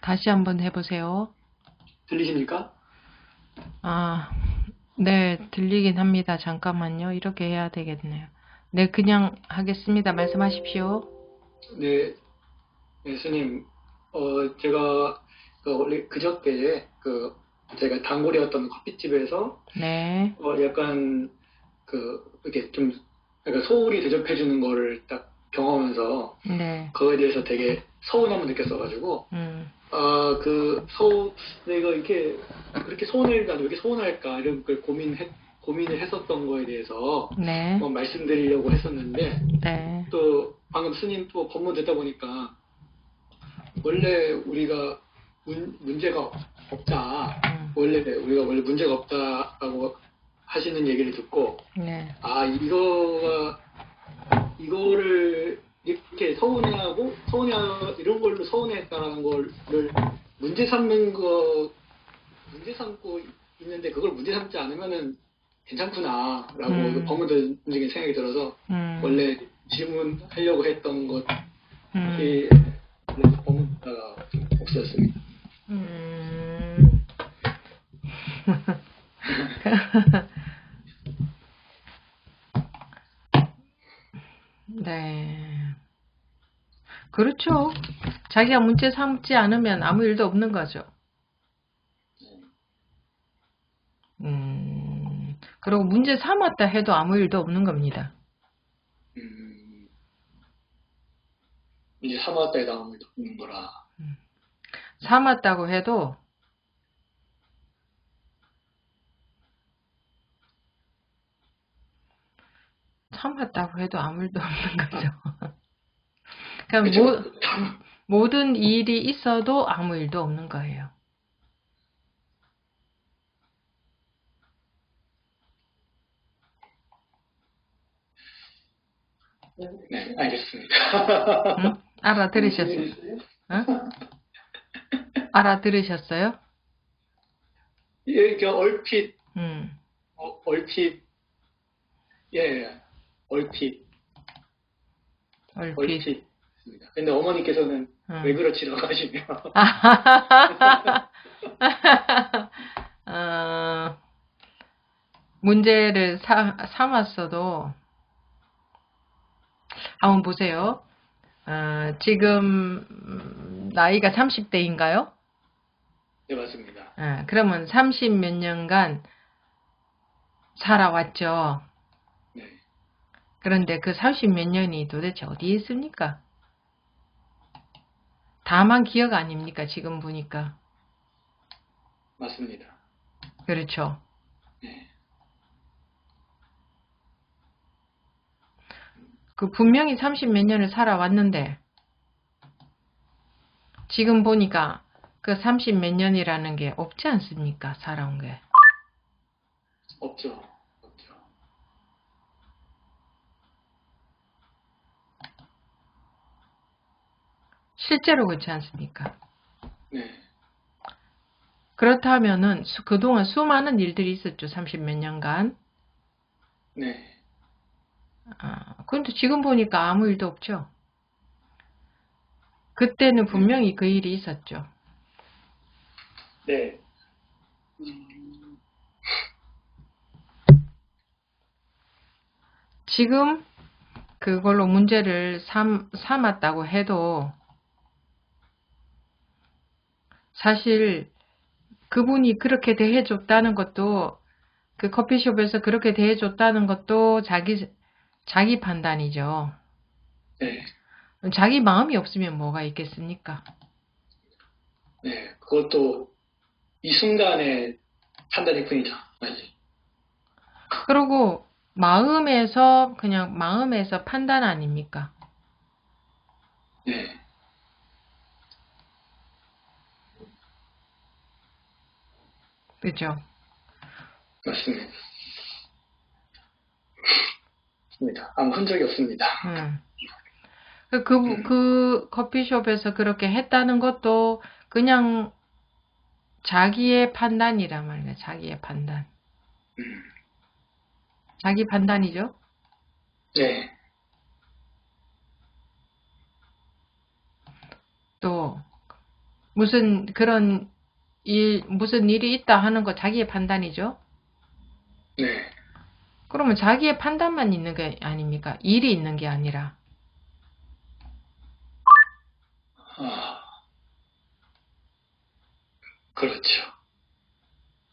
다시 한번 해보세요. 들리십니까? 네, 들리긴 합니다. 잠깐만요. 이렇게 해야 되겠네요. 네, 그냥 하겠습니다. 말씀하십시오. 네, 네, 스님, 제가 원래 그저께 제가 단골이었던 커피집에서 네, 약간 이렇게 좀 약간 소울이 대접해 주는 거를 딱 경험하면서 네, 그거에 대해서 되게 서운함을 느꼈어가지고 내가 이렇게 그렇게 나는 왜 이렇게 서운할까 이런 걸 고민을 했었던 거에 대해서 네, 말씀드리려고 했었는데 네, 또 방금 스님 또 법문 듣다 보니까 원래 우리가 문제가 없다. 우리가 원래 문제가 없다라고 하시는 얘기를 듣고, 네, 이거를 이렇게 이런 걸로 서운해했다라는 거를 문제 삼고 있는데 그걸 문제 삼지 않으면은 괜찮구나라고 법문 듣는 중에 생각이 들어서 원래 질문하려고 했던 것이 법문 듣다가 좀 없어졌습니다. 네. 그렇죠. 자기가 문제 삼지 않으면 아무 일도 없는 거죠. 그리고 문제 삼았다 해도 아무 일도 없는 겁니다. 이제 삼았다에 나오는 거라. 삼았다고 해도 아무 일도 없는 거죠. 그러니까 모든 일이 있어도 아무 일도 없는 거예요. 네, 알겠습니다. 응? 알아들으셨어요? 응? 알아들으셨어요? 이게 얼핏, 음. 예, 얼핏. 근데 어머니께서는 왜 그렇지라고 하시며. 문제를 삼았어도, 한번 보세요. 지금, 나이가 30대인가요? 네, 맞습니다. 그러면 30 몇 년간 살아왔죠. 네. 그런데 그 30 몇 년이 도대체 어디에 있습니까? 다만 기억 아닙니까? 지금 보니까. 맞습니다. 그렇죠. 네. 그 분명히 30 몇 년을 살아왔는데 지금 보니까 그 30 몇 년이라는 게 없지 않습니까? 살아온 게. 없죠. 실제로 그렇지 않습니까? 네. 그렇다면은 그동안 수많은 일들이 있었죠. 30 몇 년간. 네. 근데 지금 보니까 아무 일도 없죠. 그때는 분명히 그 일이 있었죠. 네. 지금 그걸로 문제를 삼았다고 해도 사실 그분이 그렇게 대해줬다는 것도, 그 커피숍에서 그렇게 대해줬다는 것도 자기 판단이죠. 네. 자기 마음이 없으면 뭐가 있겠습니까? 네. 그것도 이 순간의 판단일 뿐이죠. 맞지? 그리고 그냥 마음에서 판단 아닙니까? 네. 그죠? 맞습니다. 아무 흔적이 없습니다. 그 커피숍에서 그렇게 했다는 것도 그냥 자기의 판단이란 말이에요. 자기의 판단. 자기 판단이죠? 네. 또 무슨 일이 있다 하는 거 자기의 판단이죠? 네. 그러면 자기의 판단만 있는 게 아닙니까? 일이 있는 게 아니라. 그렇죠.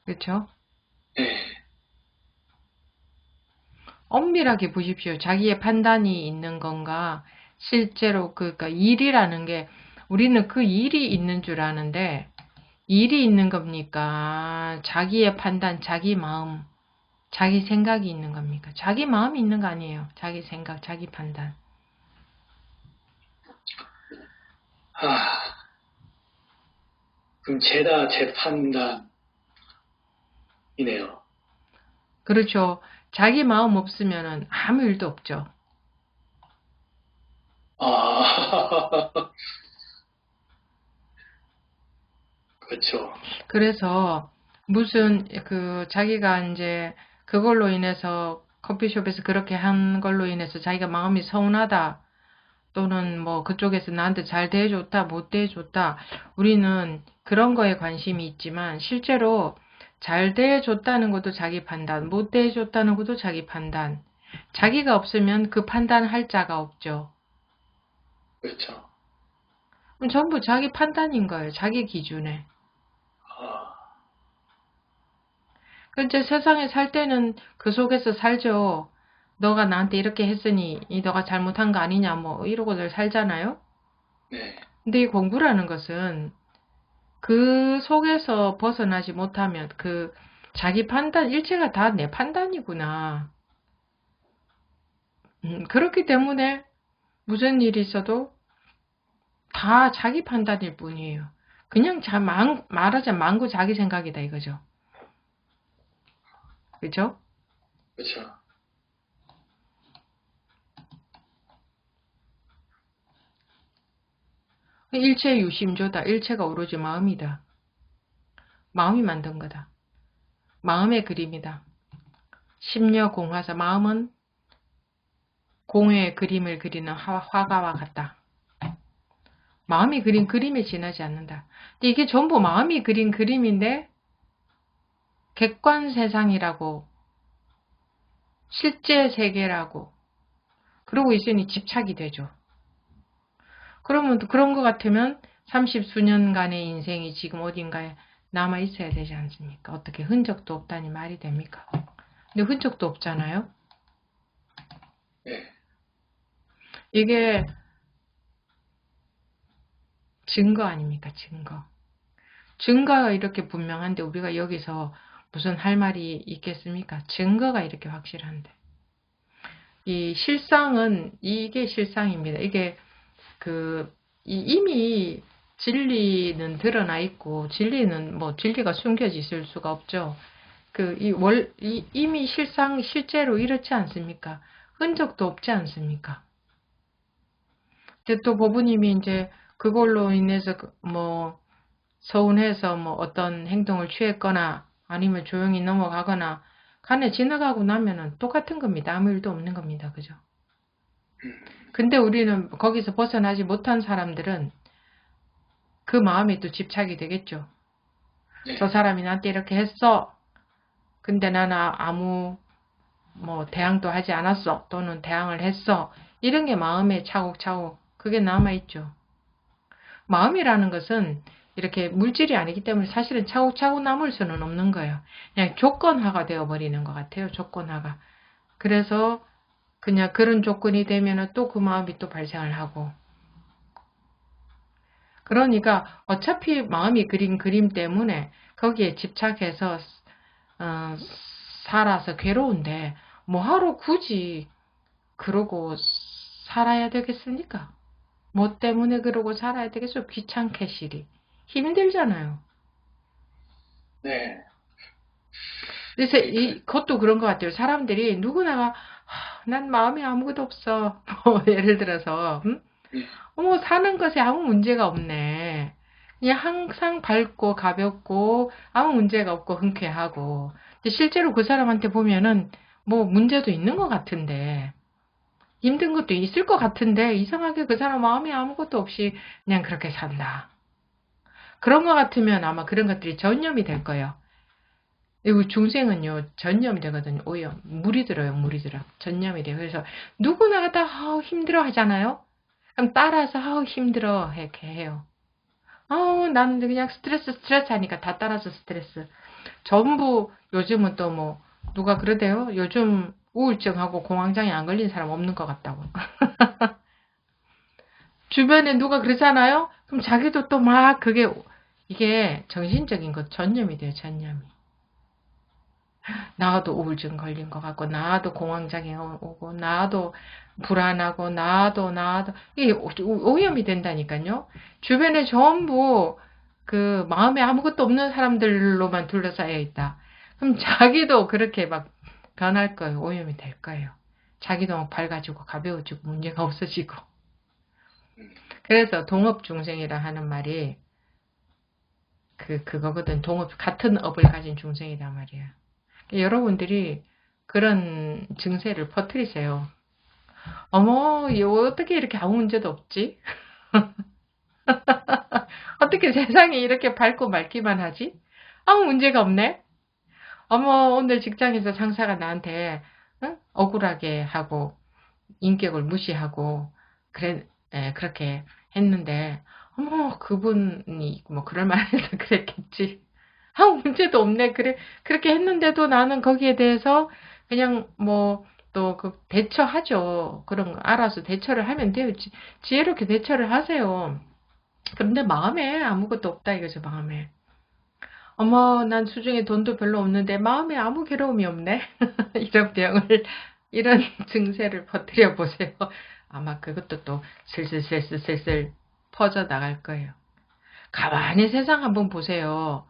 그렇죠? 네. 엄밀하게 보십시오. 자기의 판단이 있는 건가? 실제로 그러니까 일이라는 게 우리는 그 일이 있는 줄 아는데 일이 있는 겁니까? 자기의 판단, 자기 마음, 자기 생각이 있는 겁니까? 자기 마음이 있는 거 아니에요. 자기 생각, 자기 판단. 그럼 죄다 제 판단이네요. 그렇죠. 자기 마음 없으면 아무 일도 없죠. 그렇죠. 그래서 무슨 자기가 이제 그걸로 인해서 커피숍에서 그렇게 한 걸로 인해서 자기가 마음이 서운하다 또는 뭐 그쪽에서 나한테 잘 대해줬다 못 대해줬다 우리는 그런 거에 관심이 있지만 실제로 잘 대해줬다는 것도 자기 판단, 못 대해줬다는 것도 자기 판단. 자기가 없으면 그 판단할 자가 없죠. 그렇죠. 그럼 전부 자기 판단인 거예요. 자기 기준에. 이제 세상에 살 때는 그 속에서 살죠. 너가 나한테 이렇게 했으니 너가 잘못한 거 아니냐 뭐 이러고들 살잖아요. 네. 근데 이 공부라는 것은 그 속에서 벗어나지 못하면 그 자기 판단 일체가 다 내 판단이구나. 그렇기 때문에 무슨 일이 있어도 다 자기 판단일 뿐이에요. 그냥 말하자면 망구 자기 생각이다 이거죠. 그렇죠? 그렇죠. 일체 유심조다. 일체가 오로지 마음이다. 마음이 만든 거다. 마음의 그림이다. 심려공화사. 마음은 공의 그림을 그리는 화가와 같다. 마음이 그린 그림에 지나지 않는다. 근데 이게 전부 마음이 그린 그림인데 객관 세상이라고 실제 세계라고 그러고 있으니 집착이 되죠. 그러면 또 그런 것 같으면 30수년간의 인생이 지금 어딘가에 남아 있어야 되지 않습니까? 어떻게 흔적도 없다니 말이 됩니까? 근데 흔적도 없잖아요. 이게 증거 아닙니까? 증거. 증거가 이렇게 분명한데 우리가 여기서 무슨 할 말이 있겠습니까? 증거가 이렇게 확실한데. 이 실상은 이게 실상입니다. 이게 이미 진리는 드러나 있고 진리는 뭐 진리가 숨겨져 있을 수가 없죠. 이미 실제로 이렇지 않습니까? 흔적도 없지 않습니까? 근데 또 법부님이 이제 그걸로 인해서 뭐 서운해서 뭐 어떤 행동을 취했거나 아니면 조용히 넘어가거나 간에 지나가고 나면은 똑같은 겁니다. 아무 일도 없는 겁니다. 그죠? 근데 우리는 거기서 벗어나지 못한 사람들은 그 마음에 또 집착이 되겠죠. 저 사람이 나한테 이렇게 했어. 근데 나는 아무 뭐 대항도 하지 않았어. 또는 대항을 했어. 이런 게 마음에 차곡차곡 그게 남아있죠. 마음이라는 것은 이렇게 물질이 아니기 때문에 사실은 차곡차곡 남을 수는 없는 거예요. 그냥 조건화가 되어버리는 것 같아요. 조건화가. 그래서 그냥 그런 조건이 되면 또 그 마음이 또 발생을 하고. 그러니까 어차피 마음이 그린 그림 때문에 거기에 집착해서 살아서 괴로운데 뭐하러 굳이 그러고 살아야 되겠습니까? 뭐 때문에 그러고 살아야 되겠어? 귀찮게 시리. 힘들잖아요. 네. 그래서 그것도 그런 것 같아요. 사람들이 누구나가 난 마음에 아무것도 없어. 뭐 예를 들어서 사는 것에 아무 문제가 없네. 그냥 항상 밝고 가볍고 아무 문제가 없고 흔쾌하고. 근데 실제로 그 사람한테 보면은 뭐 문제도 있는 것 같은데 힘든 것도 있을 것 같은데 이상하게 그 사람 마음에 아무것도 없이 그냥 그렇게 산다. 그런 것 같으면 아마 그런 것들이 전염이 될 거예요. 이 중생은요 전염이 되거든요. 오히려 물이 들어요. 물이 들어. 전염이 돼요. 그래서 누구나가 다 힘들어 하잖아요. 그럼 따라서 힘들어 이렇게 해요. 나는 그냥 스트레스 하니까 다 따라서 스트레스. 전부 요즘은 또 뭐 누가 그러대요. 요즘 우울증하고 공황장애 안 걸린 사람 없는 것 같다고. 주변에 누가 그러잖아요. 그럼 자기도 또 막 이게 정신적인 것 전염이 돼요. 전염이. 나도 우울증 걸린 것 같고 나도 공황장애 오고 나도 불안하고 나도 이게 오염이 된다니까요. 주변에 전부 그 마음에 아무것도 없는 사람들로만 둘러싸여 있다. 그럼 자기도 그렇게 막 변할 거예요. 오염이 될 거예요. 자기도 막 밝아지고 가벼워지고 문제가 없어지고. 그래서 동업중생이라 하는 말이 그거거든. 같은 업을 가진 중생이란 말이에요. 여러분들이 그런 증세를 퍼뜨리세요. 어머, 어떻게 이렇게 아무 문제도 없지? 어떻게 세상이 이렇게 밝고 맑기만 하지? 아무 문제가 없네? 어머, 오늘 직장에서 상사가 나한테 억울하게 하고 인격을 무시하고 그렇게 했는데 어머, 그분이 뭐 그럴 만해서 그랬겠지. 아무 문제도 없네. 그렇게 했는데도 나는 거기에 대해서 그냥 뭐 또 대처하죠. 그런 거 알아서 대처를 하면 돼요. 지혜롭게 대처를 하세요. 그런데 마음에 아무것도 없다 이거죠. 마음에. 어머, 난 수중에 돈도 별로 없는데 마음에 아무 괴로움이 없네. 이런 증세를 퍼뜨려 보세요. 아마 그것도 또 슬슬 퍼져 나갈 거예요. 가만히 세상 한번 보세요.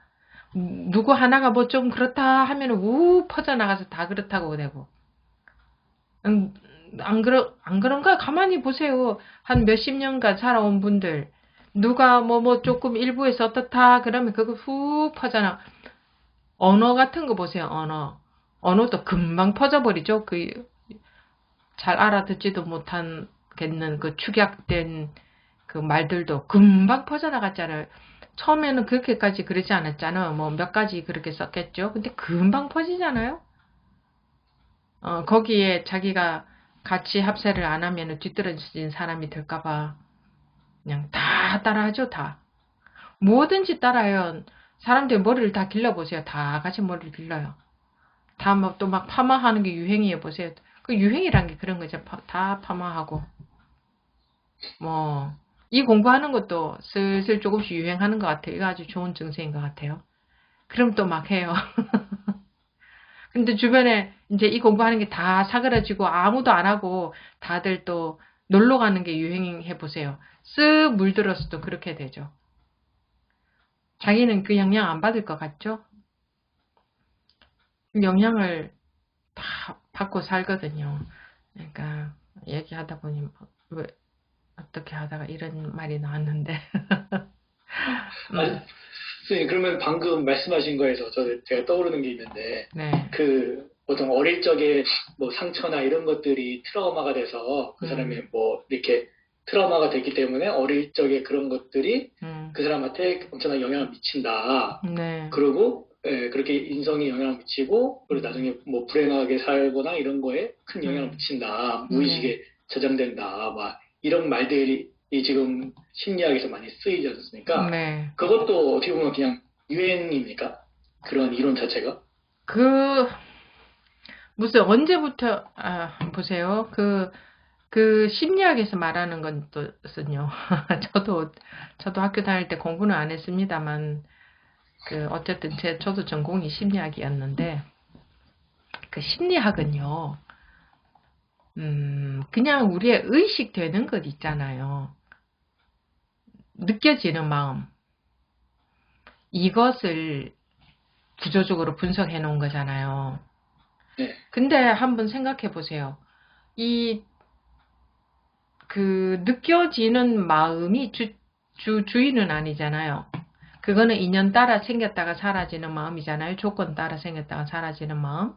누구 하나가 뭐 좀 그렇다 하면 우 퍼져나가서 다 그렇다고 되고. 안 그런가? 가만히 보세요. 한 몇십 년간 살아온 분들. 누가 뭐 조금 일부에서 어떻다 그러면 그거 후 퍼져나. 언어 같은 거 보세요. 언어도 금방 퍼져버리죠. 잘 알아듣지도 못하겠는 축약된 그 말들도 금방 퍼져나갔잖아요. 처음에는 그렇게까지 그러지 않았잖아요. 뭐 몇 가지 그렇게 썼겠죠. 근데 금방 퍼지잖아요. 거기에 자기가 같이 합세를 안 하면 뒤떨어진 사람이 될까봐 그냥 다 따라하죠. 다. 뭐든지 따라해요. 사람들이 머리를 다 길러보세요. 다 같이 머리를 길러요. 다 뭐 또 막 파마하는 게 유행이에요. 보세요. 그 유행이란 게 그런 거죠. 다 파마하고. 뭐 이 공부하는 것도 슬슬 조금씩 유행하는 것 같아요. 이거 아주 좋은 증세인 것 같아요. 그럼 또 막 해요. 근데 주변에 이제 이 공부하는 게 다 사그라지고 아무도 안 하고 다들 또 놀러 가는 게 유행해 보세요. 쓱 물들어서도 그렇게 되죠. 자기는 그 영향 안 받을 것 같죠? 영향을 다 받고 살거든요. 그러니까 얘기하다 보니 왜 어떻게 하다가 이런 말이 나왔는데. 아니, 선생님, 그러면 방금 말씀하신 거에서 제가 떠오르는 게 있는데, 네. 그, 보통 어릴 적에 뭐 상처나 이런 것들이 트라우마가 돼서 그 사람이 뭐 이렇게 트라우마가 됐기 때문에 어릴 적에 그런 것들이 그 사람한테 엄청난 영향을 미친다. 네. 그리고 그렇게 인성에 영향을 미치고 그리고 나중에 뭐 불행하게 살거나 이런 거에 큰 영향을 미친다. 무의식에 저장된다. 막 이런 말들이 지금 심리학에서 많이 쓰이지 않습니까? 네. 그것도 어떻게 보면 그냥 유행입니까? 그런 이론 자체가? 무슨 언제부터 보세요. 그 심리학에서 말하는 것은요. 저도 학교 다닐 때 공부는 안 했습니다만 어쨌든 저도 전공이 심리학이었는데 그 심리학은요. 그냥 우리의 의식되는 것 있잖아요. 느껴지는 마음. 이것을 구조적으로 분석해 놓은 거잖아요. 네. 근데 한번 생각해 보세요. 느껴지는 마음이 주인은 아니잖아요. 그거는 인연 따라 생겼다가 사라지는 마음이잖아요. 조건 따라 생겼다가 사라지는 마음.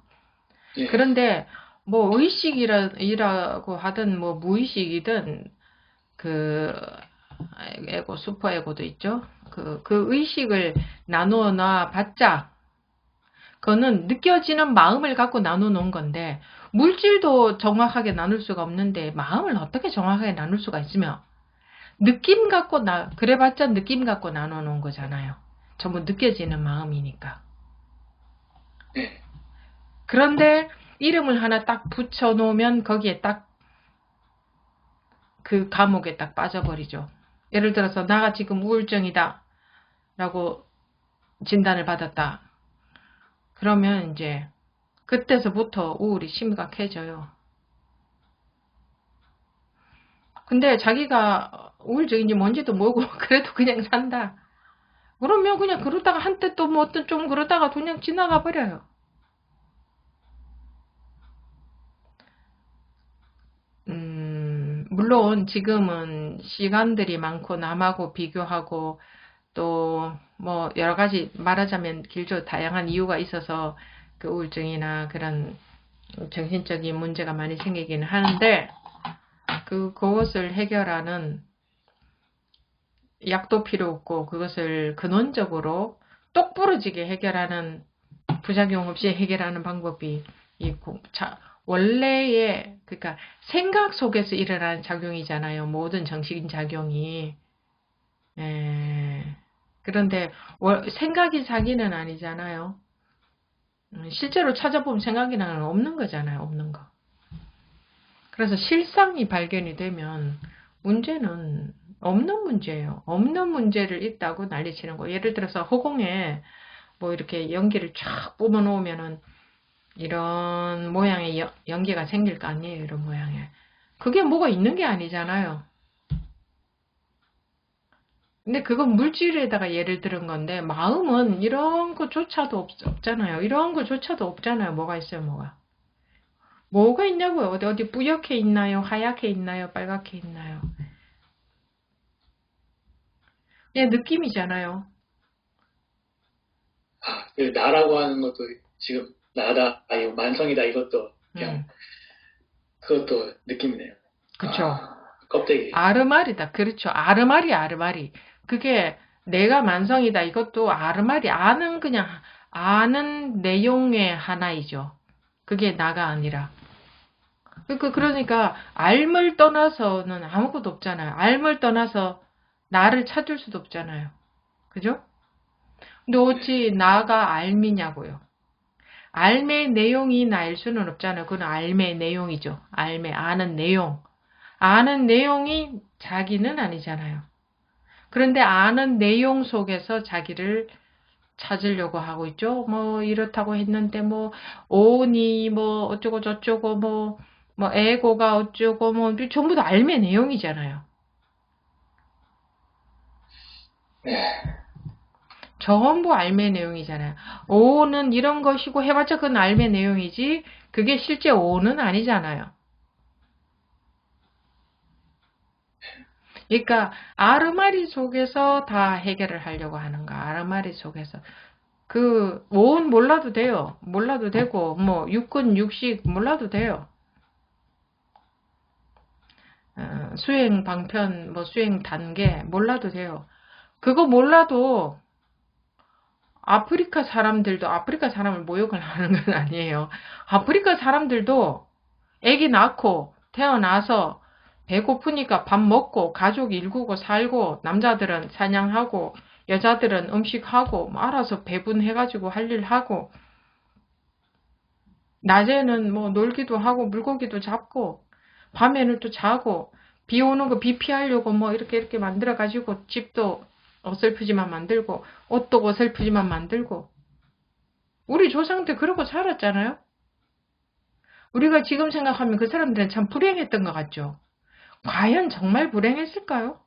네. 그런데 뭐 의식이라고 하든 뭐 무의식이든 에고, 슈퍼에고도 있죠. 그 의식을 나누어 놔봤자 그거는 느껴지는 마음을 갖고 나눠 놓은 건데 물질도 정확하게 나눌 수가 없는데 마음을 어떻게 정확하게 나눌 수가 있으며 느낌 갖고 그래봤자 느낌 갖고 나눠 놓은 거잖아요. 전부 느껴지는 마음이니까. 네. 그런데 이름을 하나 딱 붙여 놓으면 거기에 딱 그 감옥에 딱 빠져버리죠. 예를 들어서 나가 지금 우울증이다 라고 진단을 받았다. 그러면 이제 그때서부터 우울이 심각해져요. 근데 자기가 우울증인지 뭔지도 모르고 그래도 그냥 산다. 그러면 그냥 그러다가 한때 또 뭐 어떤 좀 그러다가 그냥 지나가 버려요. 물론 지금은 시간들이 많고 남하고 비교하고 또 뭐 여러 가지 말하자면 길죠. 다양한 이유가 있어서 그 우울증이나 그런 정신적인 문제가 많이 생기기는 하는데 그것을 해결하는 약도 필요 없고 그것을 근원적으로 똑부러지게 해결하는 부작용 없이 해결하는 방법이 있고 원래의 그러니까 생각 속에서 일어나는 작용이잖아요. 모든 정신작용이. 그런데 생각이 자기는 아니잖아요. 실제로 찾아보면 생각이라는 건 없는 거잖아요. 없는 거. 그래서 실상이 발견이 되면 문제는 없는 문제예요. 없는 문제를 있다고 난리치는 거예요. 예를 들어서 허공에 뭐 이렇게 연기를 쫙 뿜어 놓으면은 이런 모양의 연기가 생길 거 아니에요. 이런 모양의. 그게 뭐가 있는 게 아니잖아요. 근데 그건 물질에다가 예를 들은 건데 마음은 이런 거조차도 없잖아요. 이런 거조차도 없잖아요. 뭐가 있어요. 뭐가 있냐고요. 어디 뿌옇게 있나요? 하얗게 있나요? 빨갛게 있나요? 그냥 느낌이잖아요. 나라고 하는 것도 지금 나다, 이거 만성이다 이것도 그냥 그것도 느낌이네요. 그쵸. 껍데기. 아르마리다. 그렇죠. 아르마리. 그게 내가 만성이다. 이것도 아르마리. 그냥 아는 내용의 하나이죠. 그게 나가 아니라. 그러니까 알을 떠나서는 아무것도 없잖아요. 알을 떠나서 나를 찾을 수도 없잖아요. 그죠? 근데 어찌 나가 알미냐고요. 알매의 내용이 나일 수는 없잖아요. 그건 알매의 내용이죠. 아는 내용. 아는 내용이 자기는 아니잖아요. 그런데 아는 내용 속에서 자기를 찾으려고 하고 있죠. 뭐 이렇다고 했는데 뭐 오니 뭐 어쩌고 저쩌고 뭐 에고가 어쩌고 뭐 전부 다 알매 내용이잖아요. 전부 알매 내용이잖아요. 오는 이런 것이고 해봤자 그건 알매 내용이지 그게 실제 오는 아니잖아요. 그러니까 아르마리 속에서 다 해결을 하려고 하는 거. 아르마리 속에서. 그 오은 몰라도 돼요. 몰라도 되고 뭐 육근 육식 몰라도 돼요. 수행 방편 뭐 수행 단계 몰라도 돼요. 그거 몰라도 아프리카 사람을 모욕을 하는 건 아니에요. 아프리카 사람들도 아기 낳고 태어나서 배고프니까 밥 먹고 가족 일구고 살고 남자들은 사냥하고 여자들은 음식하고 뭐 알아서 배분해가지고 할 일 하고 낮에는 뭐 놀기도 하고 물고기도 잡고 밤에는 또 자고 비 오는 거 비 피하려고 뭐 이렇게 만들어 가지고 집도 어설프지만 만들고 옷도 어설프지만 만들고 우리 조상들 그러고 살았잖아요. 우리가 지금 생각하면 그 사람들은 참 불행했던 것 같죠. 과연 정말 불행했을까요?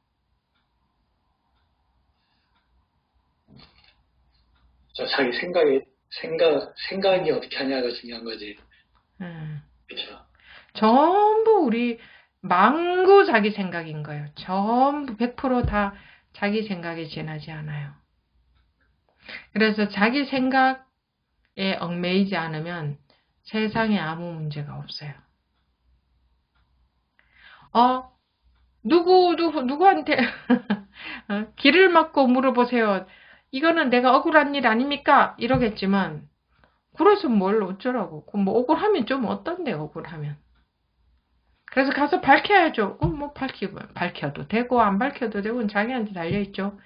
자기 생각이 어떻게 하냐가 중요한 거지. 그렇죠. 전부 우리 망구 자기 생각인 거예요. 전부 100% 다 자기 생각에 지나지 않아요. 그래서 자기 생각에 얽매이지 않으면 세상에 아무 문제가 없어요. 누구한테 길을 막고 물어보세요. 이거는 내가 억울한 일 아닙니까? 이러겠지만 그래서 뭘 어쩌라고. 뭐 억울하면 좀 어떤데 억울하면. 그래서 가서 밝혀야죠. 뭐 밝혀도 되고 안 밝혀도 되고 자기한테 달려있죠.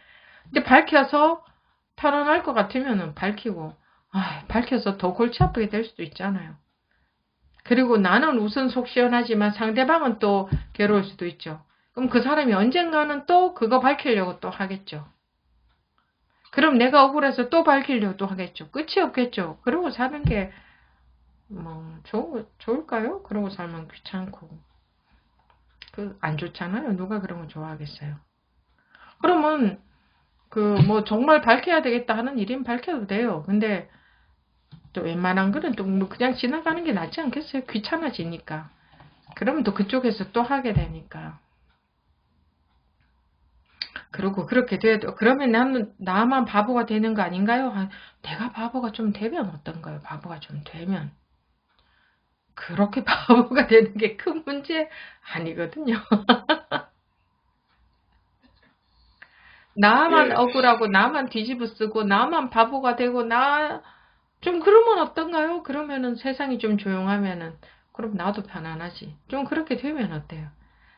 근데 밝혀서 탈환할 것 같으면 밝히고 밝혀서 더 골치 아프게 될 수도 있잖아요. 그리고 나는 우선 속 시원하지만 상대방은 또 괴로울 수도 있죠. 그럼 그 사람이 언젠가는 또 그거 밝히려고 또 하겠죠. 그럼 내가 억울해서 또 밝히려고 또 하겠죠. 끝이 없겠죠. 그러고 사는 게 뭐 좋을까요? 그러고 살면 귀찮고 안 좋잖아요. 누가 그런 거 좋아하겠어요. 그러면 뭐 정말 밝혀야 되겠다 하는 일이면 밝혀도 돼요. 근데 또 웬만한 거는 또 뭐 그냥 지나가는 게 낫지 않겠어요? 귀찮아지니까. 그러면 또 그쪽에서 또 하게 되니까. 그리고 그렇게 돼도 그러면 나만 바보가 되는 거 아닌가요? 내가 바보가 좀 되면 어떤가요? 바보가 좀 되면. 그렇게 바보가 되는 게 큰 문제 아니거든요. 나만 억울하고 나만 뒤집어 쓰고 나만 바보가 되고 좀 그러면 어떤가요? 그러면은 세상이 좀 조용하면은 그럼 나도 편안하지. 좀 그렇게 되면 어때요?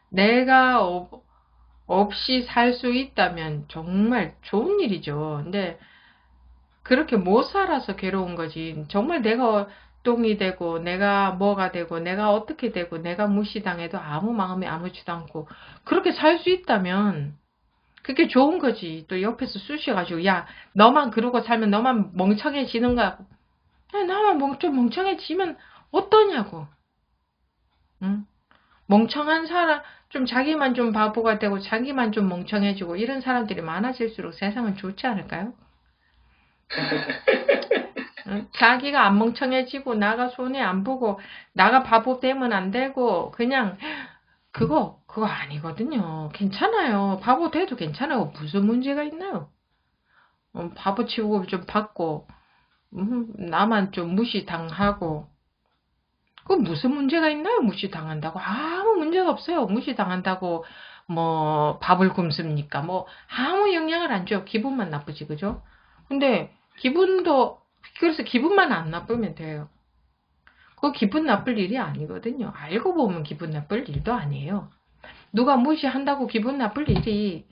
내가 없이 살 수 있다면 정말 좋은 일이죠. 근데 그렇게 못 살아서 괴로운 거지. 정말 내가 똥이 되고 내가 뭐가 되고 내가 어떻게 되고 내가 무시당해도 아무 마음에 아무렇지도 않고 그렇게 살 수 있다면 그게 좋은 거지. 또 옆에서 쑤셔가지고 야 너만 그러고 살면 너만 멍청해지는 거야. 나만 좀 멍청해지면 어떠냐고. 응? 멍청한 사람 좀 자기만 좀 바보가 되고 자기만 좀 멍청해지고 이런 사람들이 많아질수록 세상은 좋지 않을까요? 자기가 안 멍청해지고 나가 손해 안 보고 나가 바보 되면 안 되고 그냥 그거 아니거든요. 괜찮아요. 바보 돼도 괜찮아요. 무슨 문제가 있나요? 바보 취급 좀 받고 나만 좀 무시당하고 그 무슨 문제가 있나요? 무시당한다고. 아무 문제가 없어요. 무시당한다고 뭐 밥을 굶습니까? 뭐 아무 영향을 안 줘요. 기분만 나쁘지, 그죠? 근데 그래서 기분만 안 나쁘면 돼요. 그거 기분 나쁠 일이 아니거든요. 알고 보면 기분 나쁠 일도 아니에요. 누가 무시한다고 기분 나쁠 일이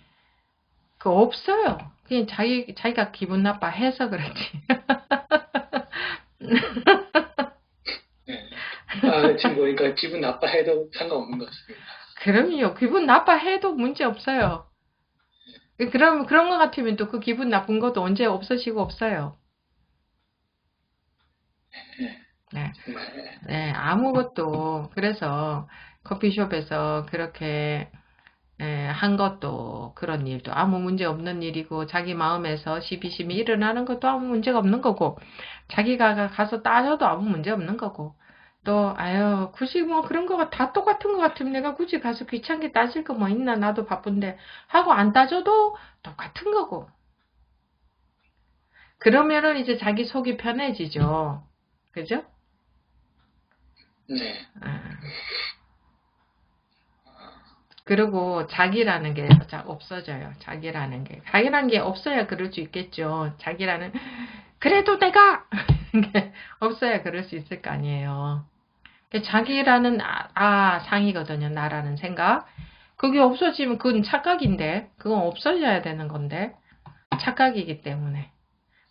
없어요. 그냥 자기가 기분 나빠해서 그렇지. 네. 지금 보니까 기분 나빠해도 상관없는 것 같습니다. 그럼요. 기분 나빠해도 문제 없어요. 그럼 그런 것 같으면 또 그 기분 나쁜 것도 언제 없어지고 없어요. 네. 네, 아무것도, 그래서 커피숍에서 그렇게 한 것도 그런 일도 아무 문제 없는 일이고, 자기 마음에서 시비심이 일어나는 것도 아무 문제가 없는 거고, 자기가 가서 따져도 아무 문제 없는 거고, 또 아유 굳이 뭐 그런 거가 다 똑같은 것 같으면 내가 굳이 가서 귀찮게 따질 거 뭐 있나, 나도 바쁜데 하고 안 따져도 똑같은 거고, 그러면은 이제 자기 속이 편해지죠. 그죠? 네. 그리고 자기라는 게 없어져요. 자기라는 게 없어야 그럴 수 있겠죠. 그래도 내가 없어야 그럴 수 있을 거 아니에요. 자기라는 상이거든요. 나라는 생각. 그게 없어지면 그건 착각인데, 그건 없어져야 되는 건데, 착각이기 때문에.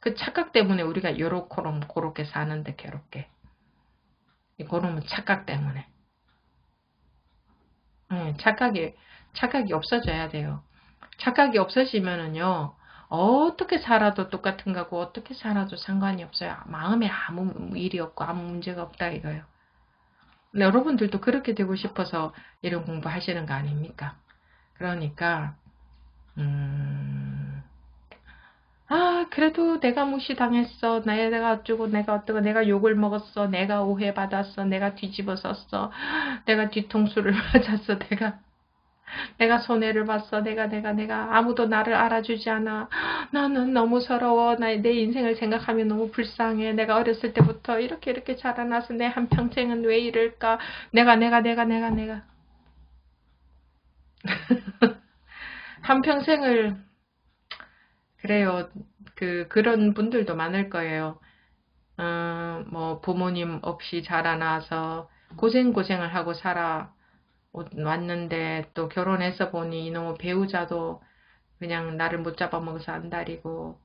그 착각 때문에 우리가 요렇게 사는데 괴롭게. 그러면 착각 때문에. 착각이 없어져야 돼요. 착각이 없어지면은요, 어떻게 살아도 똑같은 거고, 어떻게 살아도 상관이 없어요. 마음에 아무 일이 없고, 아무 문제가 없다 이거예요. 여러분들도 그렇게 되고 싶어서 이런 공부 하시는 거 아닙니까? 그러니까, 그래도 내가 무시당했어. 내가 어쩌고, 내가 어떠고, 내가 욕을 먹었어. 내가 오해받았어. 내가 뒤집어 썼어. 내가 뒤통수를 맞았어. 내가 손해를 봤어. 내가 아무도 나를 알아주지 않아. 나는 너무 서러워. 내 인생을 생각하면 너무 불쌍해. 내가 어렸을 때부터 이렇게 자라나서 내 한평생은 왜 이럴까. 내가 한평생을, 그래요. 그런 분들도 많을 거예요. 뭐 부모님 없이 자라나서 고생을 하고 왔는데, 또 결혼해서 보니 이놈의 배우자도 그냥 나를 못 잡아먹어서 안달이고,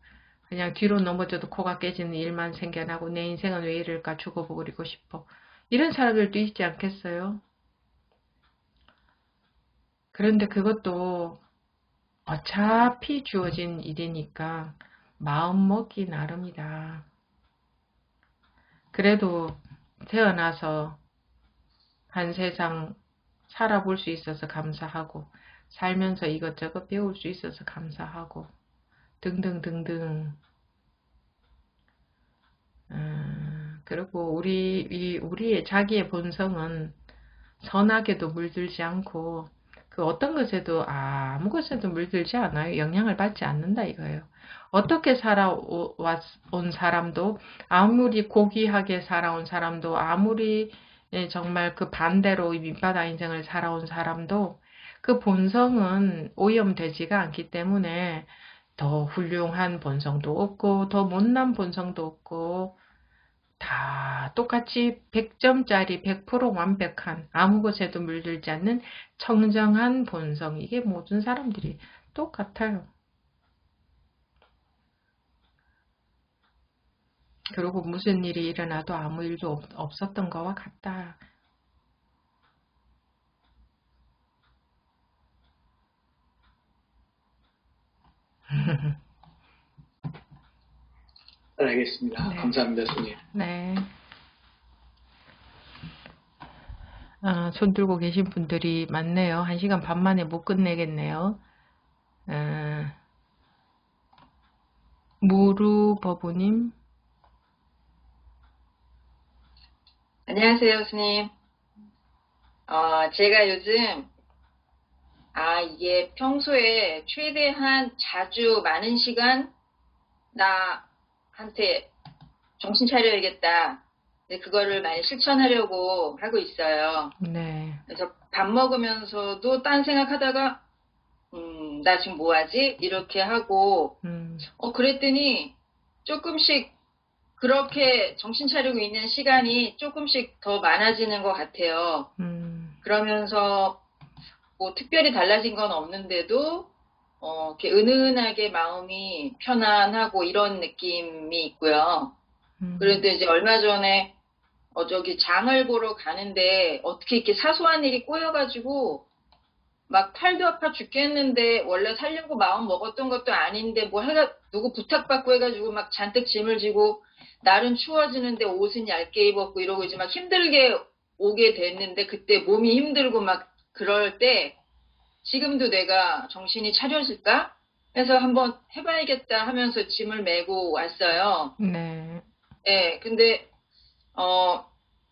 그냥 뒤로 넘어져도 코가 깨지는 일만 생겨나고, 내 인생은 왜 이럴까, 죽어버리고 싶어. 이런 사람들도 있지 않겠어요? 그런데 그것도 어차피 주어진 일이니까 마음 먹기 나름이다. 그래도 태어나서 한 세상 살아볼 수 있어서 감사하고, 살면서 이것저것 배울 수 있어서 감사하고, 등등등등. 그리고 우리의 자기의 본성은 선하게도 물들지 않고, 그 어떤 것에도 아무 것에도 물들지 않아요. 영향을 받지 않는다 이거예요. 어떻게 살아온 사람도, 아무리 고귀하게 살아온 사람도, 아무리 정말 그 반대로 밑바닥 인생을 살아온 사람도 그 본성은 오염되지가 않기 때문에 더 훌륭한 본성도 없고 더 못난 본성도 없고, 다 똑같이 100점짜리 100% 완벽한, 아무 것에도 물들지 않는 청정한 본성, 이게 모든 사람들이 똑같아요. 그리고 무슨 일이 일어나도 아무 일도 없었던 거와 같다. 알겠습니다. 네. 감사합니다, 손님. 네. 손 들고 계신 분들이 많네요. 1시간 반 만에 못 끝내겠네요. 무루버부님. 안녕하세요, 스님. 제가 요즘, 이게 평소에 최대한 자주 많은 시간 나한테 정신 차려야겠다. 네, 그거를 많이 실천하려고 하고 있어요. 네. 그래서 밥 먹으면서도 딴 생각하다가 나 지금 뭐 하지? 이렇게 하고 그랬더니 조금씩 그렇게 정신 차리고 있는 시간이 조금씩 더 많아지는 것 같아요. 그러면서 뭐 특별히 달라진 건 없는데도 이렇게 은은하게 마음이 편안하고 이런 느낌이 있고요. 그런데 이제 얼마 전에 저기 장을 보러 가는데 어떻게 이렇게 사소한 일이 꼬여가지고 막 팔도 아파 죽겠는데 원래 살려고 마음 먹었던 것도 아닌데 뭐 누구 부탁받고 해가지고 막 잔뜩 짐을 지고 날은 추워지는데 옷은 얇게 입었고 이러고 이제 막 힘들게 오게 됐는데 그때 몸이 힘들고 막 그럴 때 지금도 내가 정신이 차려질까? 해서 한번 해봐야겠다 하면서 짐을 메고 왔어요. 네. 네, 근데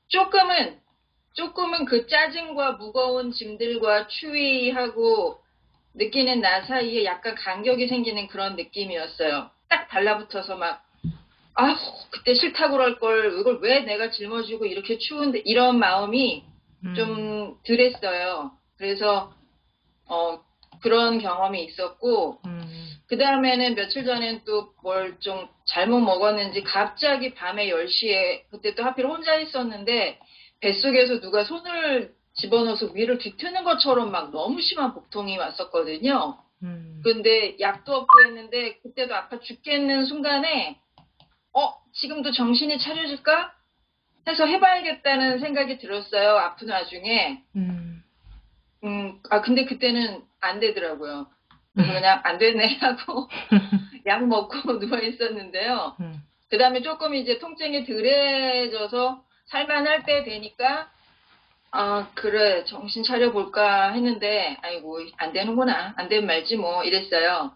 조금은 그 짜증과 무거운 짐들과 추위하고 느끼는 나 사이에 약간 간격이 생기는 그런 느낌이었어요. 딱 달라붙어서 막, 그때 싫다고 그럴 걸, 이걸 왜 내가 짊어지고 이렇게 추운데, 이런 마음이 좀 덜했어요. 그래서, 그런 경험이 있었고, 그 다음에는 며칠 전엔 또 뭘 좀 잘못 먹었는지 갑자기 밤에 10시에, 그때 또 하필 혼자 있었는데, 뱃속에서 누가 손을 집어넣어서 위를 뒤트는 것처럼 막 너무 심한 복통이 왔었거든요. 근데 약도 없고 했는데 그때도 아파 죽겠는 순간에 지금도 정신이 차려질까? 해서 해봐야겠다는 생각이 들었어요. 아픈 와중에. 근데 그때는 안 되더라고요. 그래서 그냥 안 됐네 하고 약 먹고 누워 있었는데요. 그 다음에 조금 이제 통증이 덜해져서 살만할 때 되니까 그래 정신 차려볼까 했는데 아이고 안 되는구나 안 되면 말지 뭐 이랬어요.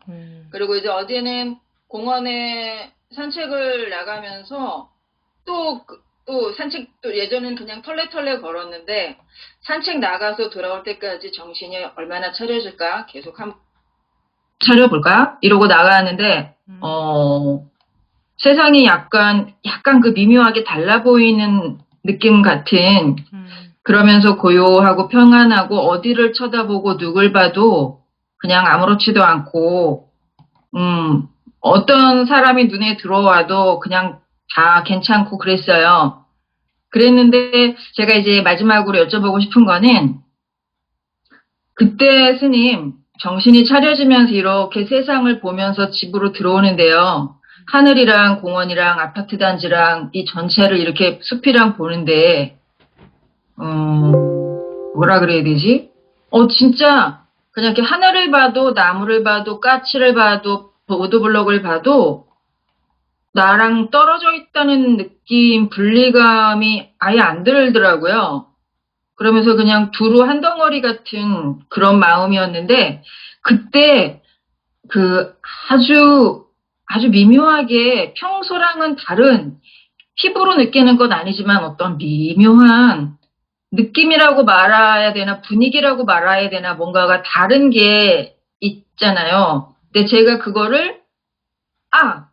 그리고 이제 어제는 공원에 산책을 나가면서 또 산책 또 예전엔 그냥 털레털레 걸었는데 산책 나가서 돌아올 때까지 정신이 얼마나 차려질까 계속 차려볼까 이러고 나가는데 세상이 약간 그 미묘하게 달라 보이는 느낌 같은 그러면서 고요하고 평안하고 어디를 쳐다보고 누굴 봐도 그냥 아무렇지도 않고 어떤 사람이 눈에 들어와도 그냥 다 괜찮고 그랬어요. 그랬는데 제가 이제 마지막으로 여쭤보고 싶은 거는 그때 스님 정신이 차려지면서 이렇게 세상을 보면서 집으로 들어오는데요. 하늘이랑 공원이랑 아파트 단지랑 이 전체를 이렇게 숲이랑 보는데 뭐라 그래야 되지? 진짜 그냥 이렇게 하늘을 봐도 나무를 봐도 까치를 봐도 보도블록을 봐도 나랑 떨어져 있다는 느낌, 분리감이 아예 안 들더라고요. 그러면서 그냥 두루 한 덩어리 같은 그런 마음이었는데 그때 그 아주 미묘하게 평소랑은 다른 피부로 느끼는 건 아니지만 어떤 미묘한 느낌이라고 말해야 되나 분위기라고 말해야 되나 뭔가가 다른 게 있잖아요. 근데 제가 그거를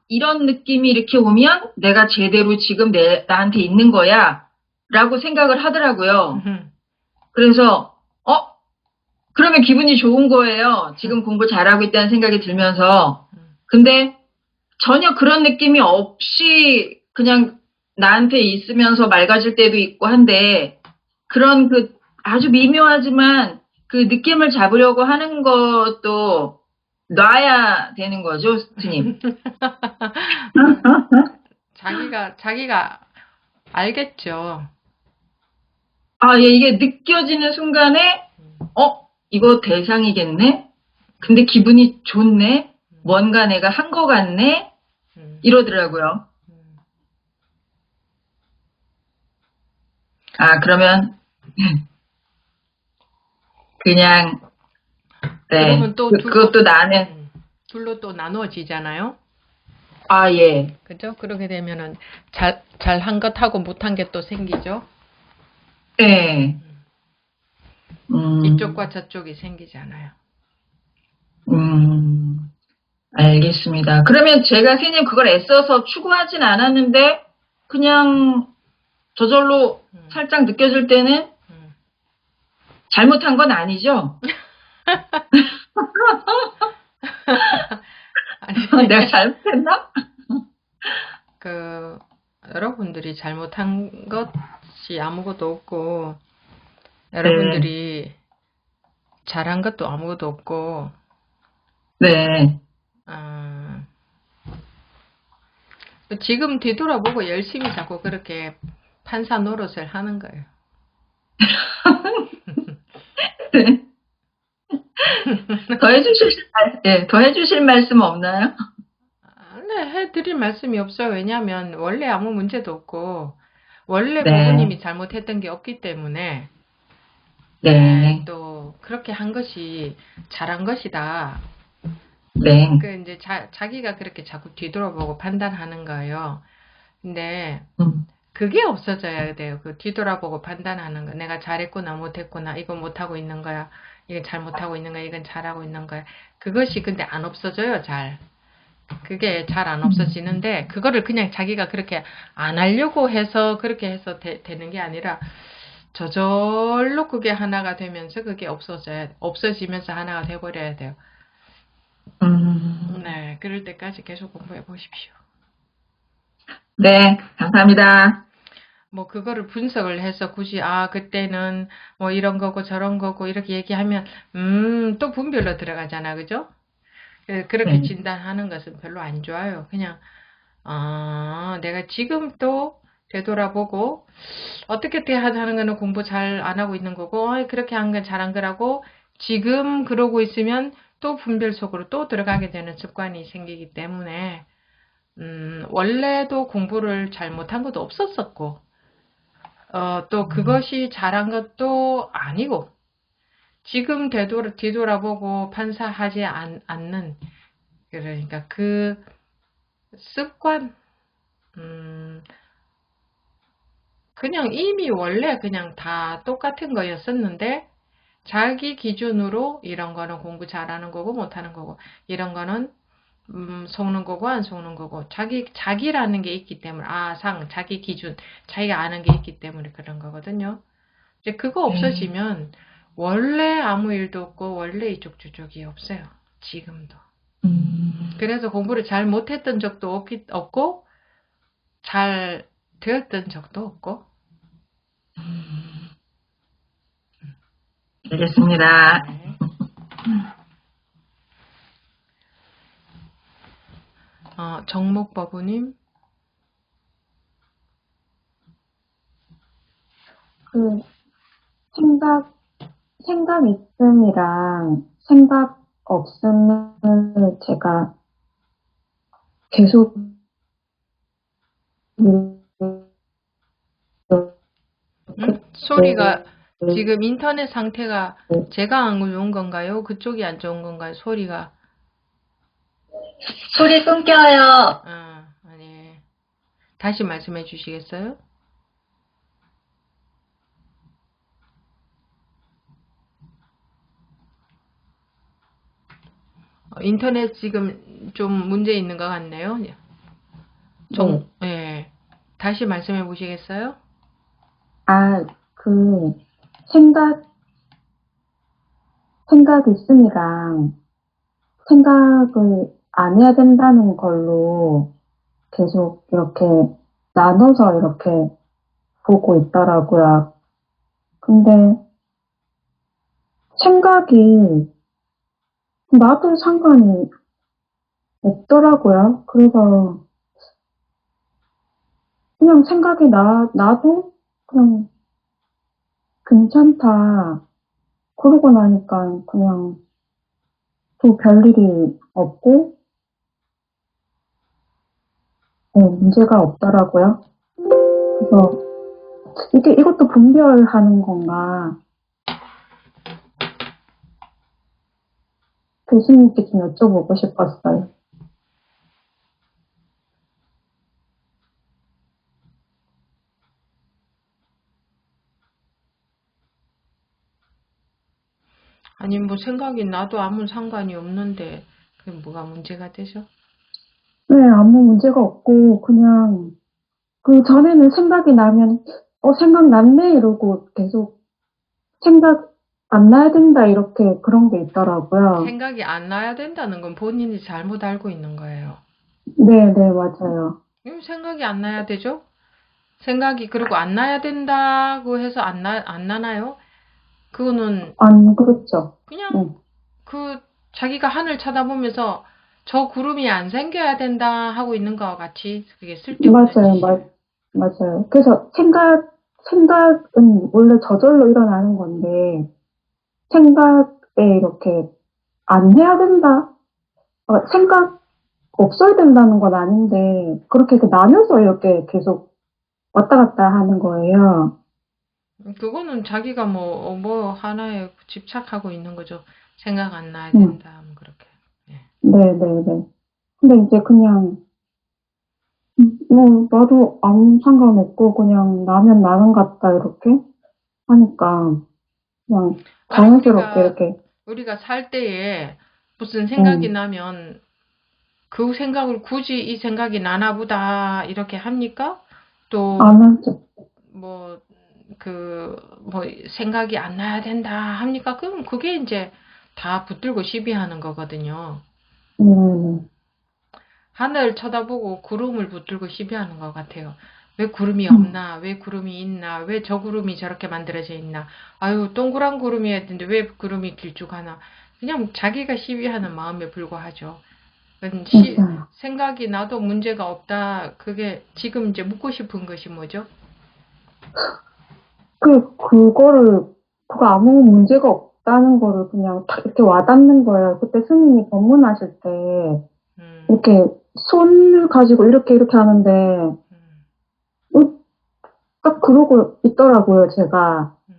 이런 느낌이 이렇게 오면 내가 제대로 지금 나한테 있는 거야 라고 생각을 하더라고요. 그래서 그러면 기분이 좋은 거예요. 지금 공부 잘하고 있다는 생각이 들면서. 근데 전혀 그런 느낌이 없이 그냥 나한테 있으면서 맑아질 때도 있고 한데 그런 그 아주 미묘하지만 그 느낌을 잡으려고 하는 것도 놔야 되는 거죠, 스님. 자기가 알겠죠. 예, 이게 느껴지는 순간에 이거 대상이겠네? 근데 기분이 좋네? 뭔가 내가 한 거 같네? 이러더라고요. 그러면 그냥 그러면 또 그것도 나는 둘로 또 나누어지잖아요. 예. 그죠? 그렇게 되면은 잘한 것하고 못한 게 또 생기죠. 네. 이쪽과 저쪽이 생기잖아요. 알겠습니다. 그러면 제가 스님 그걸 애써서 추구하진 않았는데 그냥 저절로 살짝 느껴질 때는 잘못한 건 아니죠? 아니, 내가 잘못했나? 여러분들이 잘못한 것이 아무것도 없고, 여러분들이 잘한 것도 아무것도 없고, 네. 지금 뒤돌아보고 열심히 자꾸 그렇게 판사 노릇을 하는 거예요. 네. 더 해주실 말씀 없나요? 네, 해드릴 말씀이 없어요. 왜냐하면 원래 아무 문제도 없고, 원래 네. 부모님이 잘못했던 게 없기 때문에, 네. 또 그렇게 한 것이 잘한 것이다. 네. 이제 자기가 그렇게 자꾸 뒤돌아보고 판단하는 거예요. 근데 그게 없어져야 돼요. 그 뒤돌아보고 판단하는 거. 내가 잘했구나, 못했구나, 이건 못하고 있는 거야, 이건 잘못하고 있는 거야, 이건 잘하고 있는 거야. 그것이 근데 안 없어져요, 잘. 그게 잘 안 없어지는데, 그거를 그냥 자기가 그렇게 안 하려고 해서 그렇게 해서 되는 게 아니라, 저절로 그게 하나가 되면서 그게 없어지면서 하나가 돼버려야 돼요. 네, 그럴 때까지 계속 공부해 보십시오. 네, 감사합니다. 뭐 그거를 분석을 해서 굳이 그때는 뭐 이런 거고 저런 거고 이렇게 얘기하면 또 분별로 들어가잖아, 그죠? 그렇게 진단하는 것은 별로 안 좋아요. 그냥 내가 지금 또 되돌아보고 어떻게 하는 거는 공부 잘 안 하고 있는 거고, 그렇게 한 건 잘한 거라고 지금 그러고 있으면 또 분별 속으로 또 들어가게 되는 습관이 생기기 때문에 원래도 공부를 잘 못한 것도 없었었고, 또 그것이 잘한 것도 아니고, 지금 뒤돌아보고 판사하지 않는, 그러니까 그 습관, 그냥 이미 원래 그냥 다 똑같은 거였었는데, 자기 기준으로 이런 거는 공부 잘하는 거고 못하는 거고, 이런 거는 속는 거고 안 속는 거고, 자기라는 게 있기 때문에, 자기 기준, 자기가 아는 게 있기 때문에 그런 거거든요. 이제 그거 없어지면 원래 아무 일도 없고 원래 이쪽 저쪽이 없어요. 지금도. 그래서 공부를 잘 못했던 적도 없고 잘 되었던 적도 없고. 알겠습니다. 네. 정목버부님. 생각 있음이랑 생각 없음을 제가 계속 소리가 지금 인터넷 상태가 제가 안 좋은 건가요? 그쪽이 안 좋은 건가요? 소리가. 소리 끊겨요. 아니. 다시 말씀해 주시겠어요? 인터넷 지금 좀 문제 있는 것 같네요. 네. 다시 말씀해 보시겠어요? 생각 있음이랑 생각을 안 해야 된다는 걸로 계속 이렇게 나눠서 이렇게 보고 있더라고요. 근데 생각이 나도 상관이 없더라고요. 그래서 그냥 생각이 나도 그냥 괜찮다. 그러고 나니까 그냥 또 별일이 없고 문제가 없더라고요. 그래서 이것도 분별하는 건가? 교수님께 좀 여쭤보고 싶었어요. 아니 뭐 생각이 나도 아무 상관이 없는데 그게 뭐가 문제가 되죠? 네, 아무 문제가 없고 그냥 그 전에는 생각이 나면 생각났네 이러고 계속 생각 안 나야 된다 이렇게 그런 게 있더라고요. 생각이 안 나야 된다는 건 본인이 잘못 알고 있는 거예요. 네, 네, 맞아요. 생각이 안 나야 되죠? 생각이 그리고 안 나야 된다고 해서 안 나나요? 그거는 안 그렇죠. 그냥 응. 그 자기가 하늘 쳐다보면서 저 구름이 안 생겨야 된다 하고 있는 거와 같이 그게 쓸데없는 맞아요, 짓이에요. 맞아요. 그래서 생각은 원래 저절로 일어나는 건데, 생각에 이렇게 안 해야 된다? 생각 없어야 된다는 건 아닌데, 그렇게 나눠서 이렇게 계속 왔다 갔다 하는 거예요. 그거는 자기가 뭐 하나에 집착하고 있는 거죠. 생각 안 나야 응. 된다, 뭐 그렇게. 예. 네, 네, 네. 근데 이제 그냥, 나도 아무 상관없고, 그냥 나면 나는 같다, 이렇게 하니까, 그냥 아니, 자연스럽게 이렇게, 우리가 살 때에 무슨 생각이 응, 나면 그 생각을 굳이 이 생각이 나나 보다 이렇게 합니까? 또 안 하죠. 뭐 생각이 안 나야 된다 합니까? 그럼 그게 이제 다 붙들고 시비하는 거거든요. 음, 하늘 쳐다보고 구름을 붙들고 시비하는 것 같아요. 왜 구름이 음, 없나? 왜 구름이 있나? 왜 저 구름이 저렇게 만들어져 있나? 아유, 동그란 구름이어야 되는데 왜 구름이 길쭉하나? 그냥 자기가 시비하는 마음에 불과하죠. 맞아요. 생각이 나도 문제가 없다. 그게 지금 이제 묻고 싶은 것이 뭐죠? 그거 아무 문제가 없다는 거를 그냥 딱 이렇게 와닿는 거예요. 그때 스님이 법문하실 때, 음, 이렇게 손을 가지고 이렇게 하는데, 음, 어, 딱 그러고 있더라고요, 제가. 음,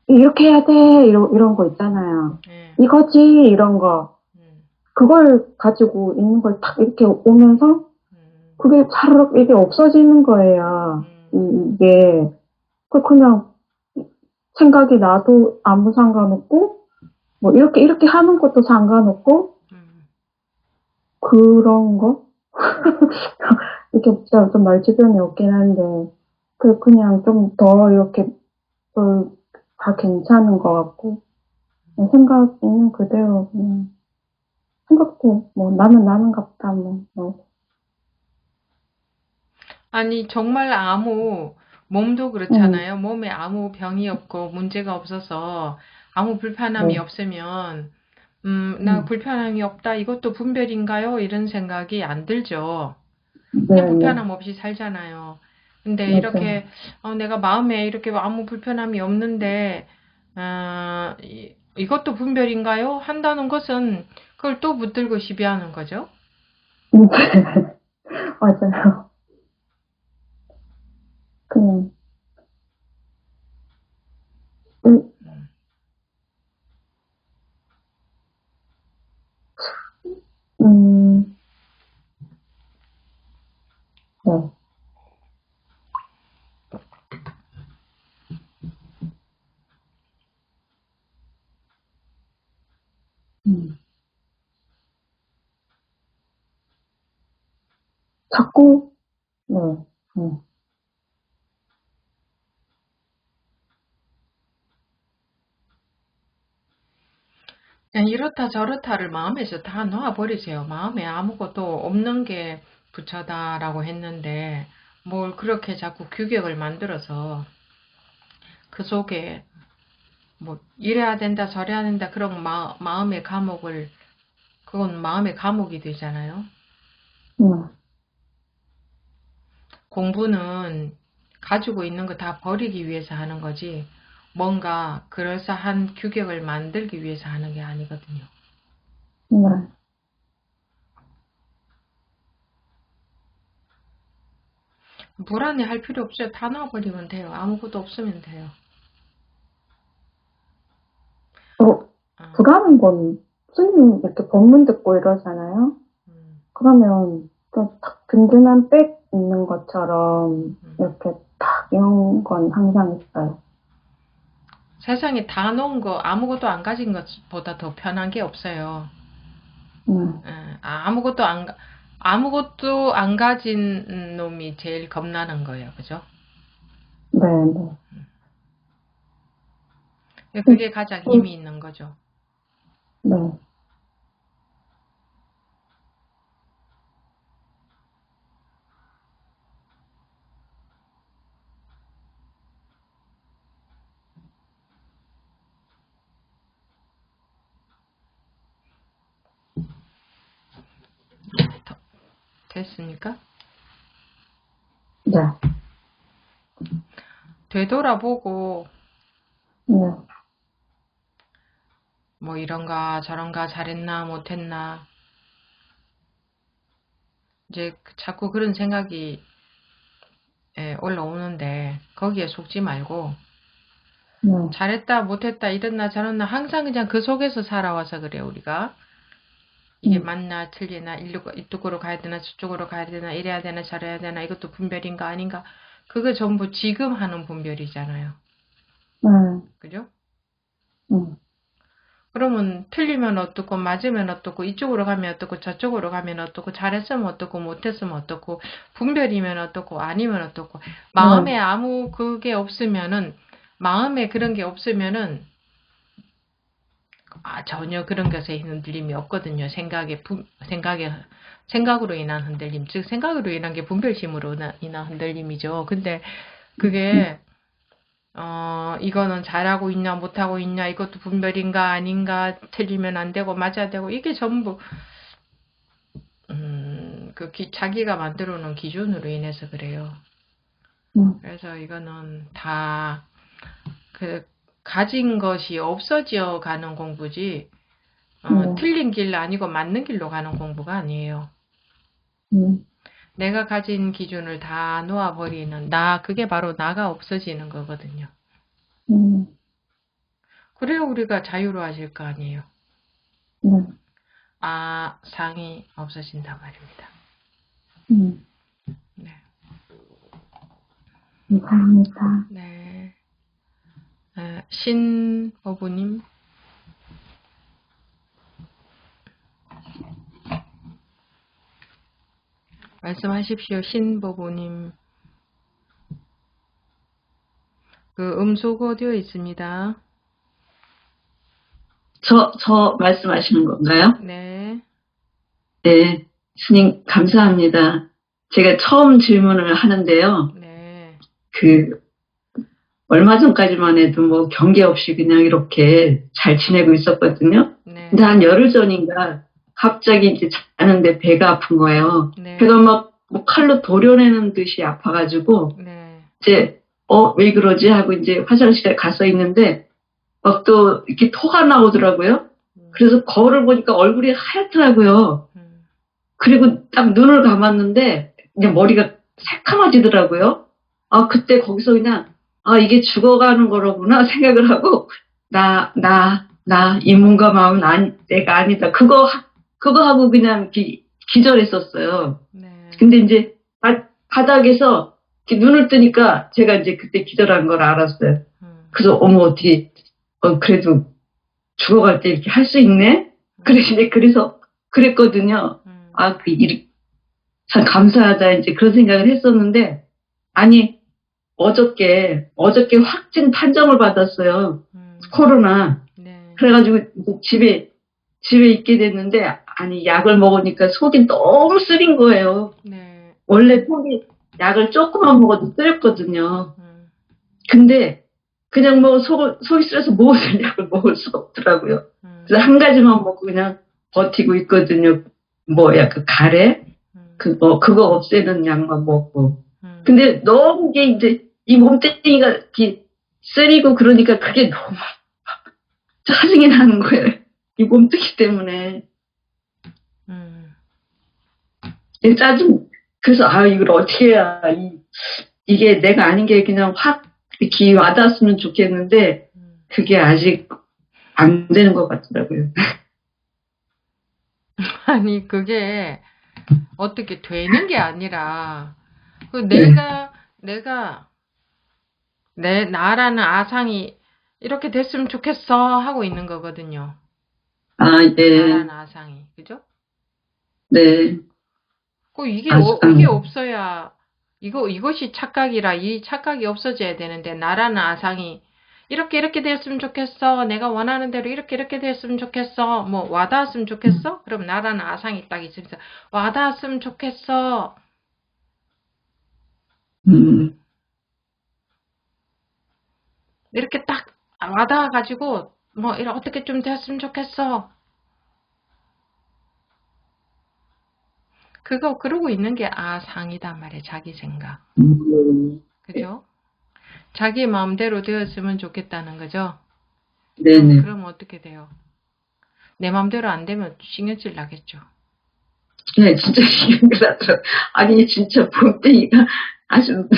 이렇게 해야 돼, 이런 거 있잖아요. 예, 이거지, 이런 거. 음, 그걸 가지고 있는 걸 딱 이렇게 오면서, 음, 그게 차르륵 이게 없어지는 거예요. 이게. 그냥 생각이 나도 아무 상관없고, 뭐, 이렇게 하는 것도 상관없고, 음. 그런 거? 이렇게 진짜 좀 말주변이 없긴 한데, 그냥 좀 더 이렇게, 다 괜찮은 것 같고, 생각 있는 그대로, 그냥, 생각도, 뭐, 나는 나는 같다, 뭐. 아니, 정말 몸도 음, 그렇잖아요. 몸에 아무 병이 없고 문제가 없어서 아무 불편함이 네, 없으면, 나 음, 불편함이 없다. 이것도 분별인가요? 이런 생각이 안 들죠. 그냥 네, 네, 불편함 없이 살잖아요. 근데 맞아요. 이렇게, 내가 마음에 이렇게 아무 불편함이 없는데, 이것도 분별인가요? 한다는 것은 그걸 또 붙들고 시비하는 거죠. 맞아요. 그냥, 음, 음. 음, 네, 음. 자꾸, 네, 네. 그냥 이렇다 저렇다를 마음에서 다 놓아버리세요. 마음에 아무것도 없는 게 부처다라고 했는데 뭘 그렇게 자꾸 규격을 만들어서 그 속에 뭐 이래야 된다 저래야 된다 그런 마음의 감옥을 그건 마음의 감옥이 되잖아요. 네. 공부는 가지고 있는 거 다 버리기 위해서 하는 거지 뭔가 그럴싸한 규격을 만들기 위해서 하는 게 아니거든요. 네. 불안해할 필요 없어요. 다 놔버리면 돼요. 아무것도 없으면 돼요. 어, 아, 불안한 건, 선생님 이렇게 법문 듣고 이러잖아요? 음, 그러면, 딱 든든한 백 있는 것처럼, 음. 이렇게 딱, 이런 건 항상 있어요. 세상에 다 놓은 거 아무것도 안 가진 것보다 더 편한 게 없어요. 네. 아무것도 안 가진 놈이 제일 겁나는 거예요. 그죠? 네. 그게 가장 힘이 있는 거죠. 네. 됐습니까? 네. 되돌아보고 네. 뭐 이런가 저런가 잘했나 못했나 이제 자꾸 그런 생각이 올라오는데 거기에 속지 말고 네. 잘했다 못했다 이랬나 저랬나 항상 그냥 그 속에서 살아와서 그래요. 우리가 이게 맞나 틀리나 이쪽으로 가야 되나 저쪽으로 가야 되나 이래야 되나 저래야 되나 이것도 분별인가 아닌가 그거 전부 지금 하는 분별이잖아요. 그죠? 그러면 틀리면 어떻고 맞으면 어떻고 이쪽으로 가면 어떻고 저쪽으로 가면 어떻고 잘했으면 어떻고 못했으면 어떻고 분별이면 어떻고 아니면 어떻고 마음에 아무 그게 없으면은 마음에 그런 게 없으면은 전혀 그런 것에 흔들림이 없거든요. 생각으로 인한 흔들림, 즉 생각으로 인한 게 분별심으로 인한 흔들림이죠. 근데 그게 이거는 잘하고 있냐 못하고 있냐 이것도 분별인가 아닌가 틀리면 안 되고 맞아야 되고 이게 전부 자기가 만들어 놓은 기준으로 인해서 그래요. 그래서 이거는 다 가진 것이 없어져 가는 공부지 틀린 길 아니고 맞는 길로 가는 공부가 아니에요. 내가 가진 기준을 다 놓아버리는 그게 바로 나가 없어지는 거거든요. 그래야 우리가 자유로 하실 거 아니에요. 상이 없어진단 말입니다. 네. 감사합니다. 네. 신어부님. 말씀하십시오. 신보부님. 음소거 되어 있습니다. 저 말씀하시는 건가요? 네. 네. 스님, 감사합니다. 제가 처음 질문을 하는데요. 네. 얼마 전까지만 해도 뭐 경계 없이 그냥 이렇게 잘 지내고 있었거든요. 네. 근데 한 열흘 전인가 갑자기 이제 자는데 배가 아픈 거예요. 네. 배가 막 뭐 칼로 도려내는 듯이 아파가지고 네. 이제 왜 그러지 하고 이제 화장실에 가서 있는데 막 또 이렇게 토가 나오더라고요. 그래서 거울을 보니까 얼굴이 하얗더라고요. 그리고 딱 눈을 감았는데 그냥 머리가 새카마지더라고요. 그때 거기서 그냥 이게 죽어가는 거로구나 생각을 하고 이 몸과 마음은 내가 아니다. 그거 하고 그냥 기절했었어요. 네. 근데 이제 바닥에서 이렇게 눈을 뜨니까 제가 이제 그때 기절한 걸 알았어요. 그래서 어떻게 그래도 죽어갈 때 이렇게 할 수 있네? 그래서 그랬거든요. 참 감사하다 이제 그런 생각을 했었는데 아니 어저께 확진 판정을 받았어요. 코로나. 네. 그래가지고 집에 있게 됐는데 아니 약을 먹으니까 속이 너무 쓰린 거예요. 네. 원래 속이 약을 조금만 먹어도 쓰렸거든요. 근데 그냥 뭐 속이 쓰려서 무엇을 약을 먹을 수가 없더라고요. 그래서 한 가지만 먹고 그냥 버티고 있거든요. 그 가래 그거 없애는 약만 먹고. 근데 너무 이게 이제 이 몸뚱이가 이렇게 쓰리고 그러니까 그게 너무 짜증이 나는 거예요. 이 몸뚱이 때문에. 그래서 이걸 어떻게 해야 이게 내가 아닌 게 그냥 확 이렇게 와닿았으면 좋겠는데 그게 아직 안 되는 것 같더라고요. 아니 그게 어떻게 되는 게 아니라 내가 나라는 아상이 이렇게 됐으면 좋겠어 하고 있는 거거든요. 네. 나라는 아상이 그죠? 네. 이게 없어야 이것이 착각이라 이 착각이 없어져야 되는데 나라는 아상이 이렇게 됐으면 좋겠어. 내가 원하는 대로 이렇게 됐으면 좋겠어. 뭐 와닿았으면 좋겠어? 그럼 나라는 아상이 딱 있으면서 와닿았으면 좋겠어. 이렇게 딱 와닿아가지고 뭐 이렇게 어떻게 좀 됐으면 좋겠어. 그러고 있는 게 아상이단 말이에요. 자기 생각. 그죠? 자기 마음대로 되었으면 좋겠다는 거죠. 네네. 그럼 어떻게 돼요? 내 마음대로 안 되면 신경질 나겠죠. 네, 진짜 신경질 나더라고요. 아니, 진짜 봄땡이가 아주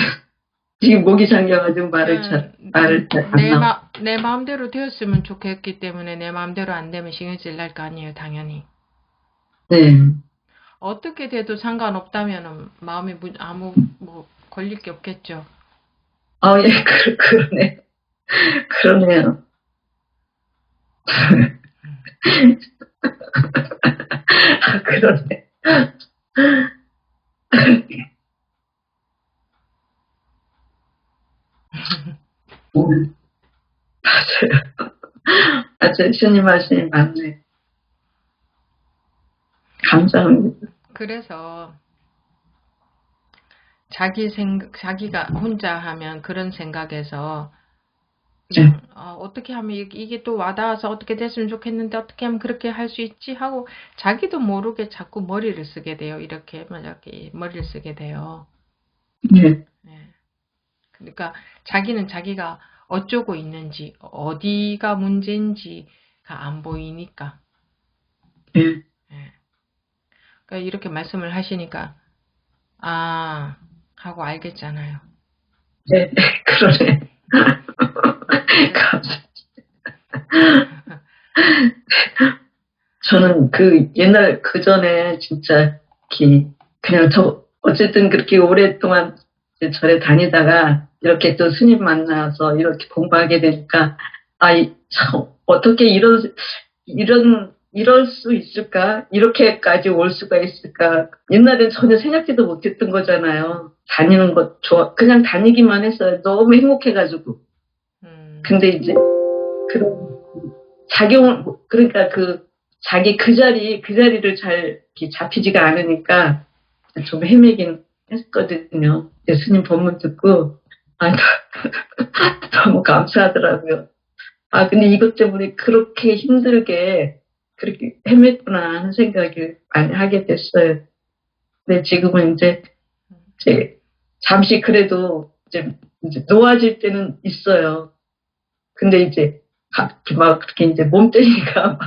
지금 목이 잠겨가지고 말을 잘 안 나와. 내 마음대로 되었으면 좋겠기 때문에 내 마음대로 안 되면 신경질 날 거 아니에요. 당연히. 네. 어떻게 돼도 상관없다면 마음이 걸릴 게 없겠죠. 예, 그러네. 그러네요. 그러네. 맞아요. 맞아요. 주님 말씀이 맞네. 감사합니다. 그래서 자기가 혼자 하면 그런 생각에서 그냥 어떻게 하면 이게 또 와닿아서 어떻게 됐으면 좋겠는데 어떻게 하면 그렇게 할 수 있지 하고 자기도 모르게 자꾸 머리를 쓰게 돼요. 이렇게 머리를 쓰게 돼요. 네. 네. 그러니까 자기는 자기가 어쩌고 있는지 어디가 문제인지가 안 보이니까. 네. 네. 그러니까 이렇게 말씀을 하시니까 하고 알겠잖아요. 네, 그러네. 저는 옛날 전에 진짜 그냥 어쨌든 그렇게 오랫동안 절에 다니다가 이렇게 또 스님 만나서 이렇게 공부하게 되니까 참 어떻게 이럴 수 있을까? 이렇게까지 올 수가 있을까? 옛날엔 전혀 생각지도 못했던 거잖아요. 다니는 것 그냥 다니기만 했어요. 너무 행복해가지고. 근데 이제 그러니까 자기 그 자리를 잘 이렇게 잡히지가 않으니까 좀 헤매긴 했거든요. 예수님 법문 듣고 너무 감사하더라고요. 근데 이것 때문에 그렇게 힘들게 그렇게 헤맸구나 하는 생각을 많이 하게 됐어요. 근데 지금은 이제 잠시 그래도 이제 놓아질 때는 있어요. 근데 이제 막 그렇게 이제 몸때리니까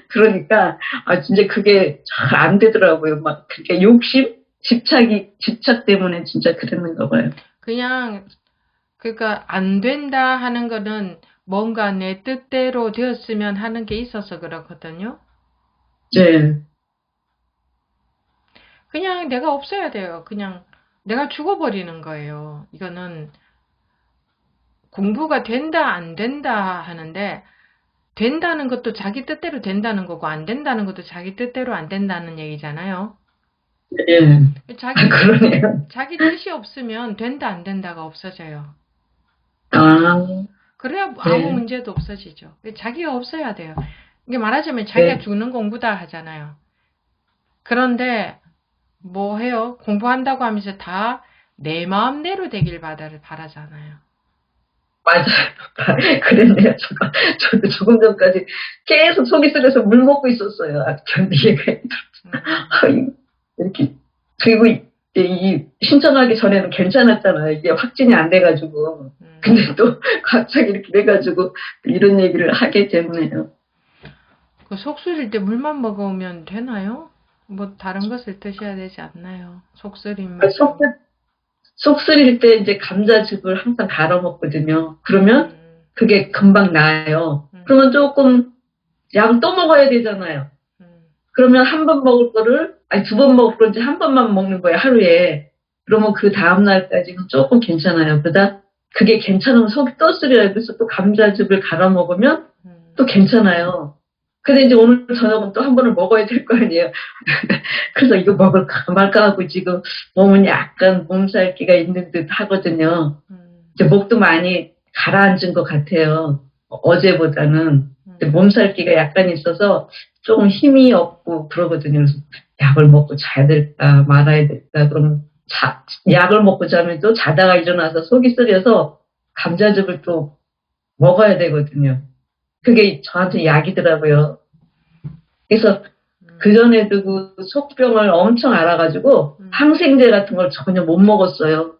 그러니까 진짜 그게 잘 안 되더라고요. 막 그게 욕심, 집착 때문에 진짜 그랬는가 봐요. 그러니까 안 된다 하는 거는 뭔가 내 뜻대로 되었으면 하는 게 있어서 그렇거든요. 네. 그냥 내가 없어야 돼요. 그냥 내가 죽어버리는 거예요. 이거는 공부가 된다 안 된다 하는데 된다는 것도 자기 뜻대로 된다는 거고 안 된다는 것도 자기 뜻대로 안 된다는 얘기잖아요. 네. 그러네요. 자기 뜻이 없으면 된다 안 된다가 없어져요. 그래야 아무 문제도 없어지죠. 자기가 없어야 돼요. 이게 말하자면 자기가 죽는 공부다 하잖아요. 그런데 뭐 해요? 공부한다고 하면서 다 내 마음대로 되길 바라잖아요. 맞아요. 그랬네요. 저도 조금 전까지 계속 속이 쓰려서 물 먹고 있었어요. 견디기가 이렇게. 그리고 이 신청하기 전에는 괜찮았잖아요. 이게 확진이 안 돼가지고. 근데 또 갑자기 이렇게 돼가지고 이런 얘기를 하게 되네요. 속 쓰릴 때 물만 먹으면 되나요? 뭐 다른 것을 드셔야 되지 않나요? 속 쓰림만. 속 쓰릴 때 이제 감자즙을 항상 갈아 먹거든요. 그러면 그게 금방 나아요. 그러면 조금 양 또 먹어야 되잖아요. 그러면 한 번 먹을 거를 두 번 먹을 건지 한 번만 먹는 거예요, 하루에. 그러면 그 다음 날까지는 조금 괜찮아요. 그러다 그게 괜찮으면 속이 또 쓰려요. 그래서 또 감자즙을 갈아 먹으면 또 괜찮아요. 근데 이제 오늘 저녁은 또 한 번을 먹어야 될 거 아니에요. 그래서 이거 먹을까 말까 하고 지금 몸은 약간 몸살기가 있는 듯 하거든요. 이제 목도 많이 가라앉은 것 같아요. 어제보다는. 몸살기가 약간 있어서 조금 힘이 없고 그러거든요. 그래서 약을 먹고 자야 될까 말아야 될까. 그러면 약을 먹고 자면 또 자다가 일어나서 속이 쓰려서 감자즙을 또 먹어야 되거든요. 그게 저한테 약이더라고요. 그래서 그전에도 그 속병을 엄청 알아가지고 항생제 같은 걸 전혀 못 먹었어요.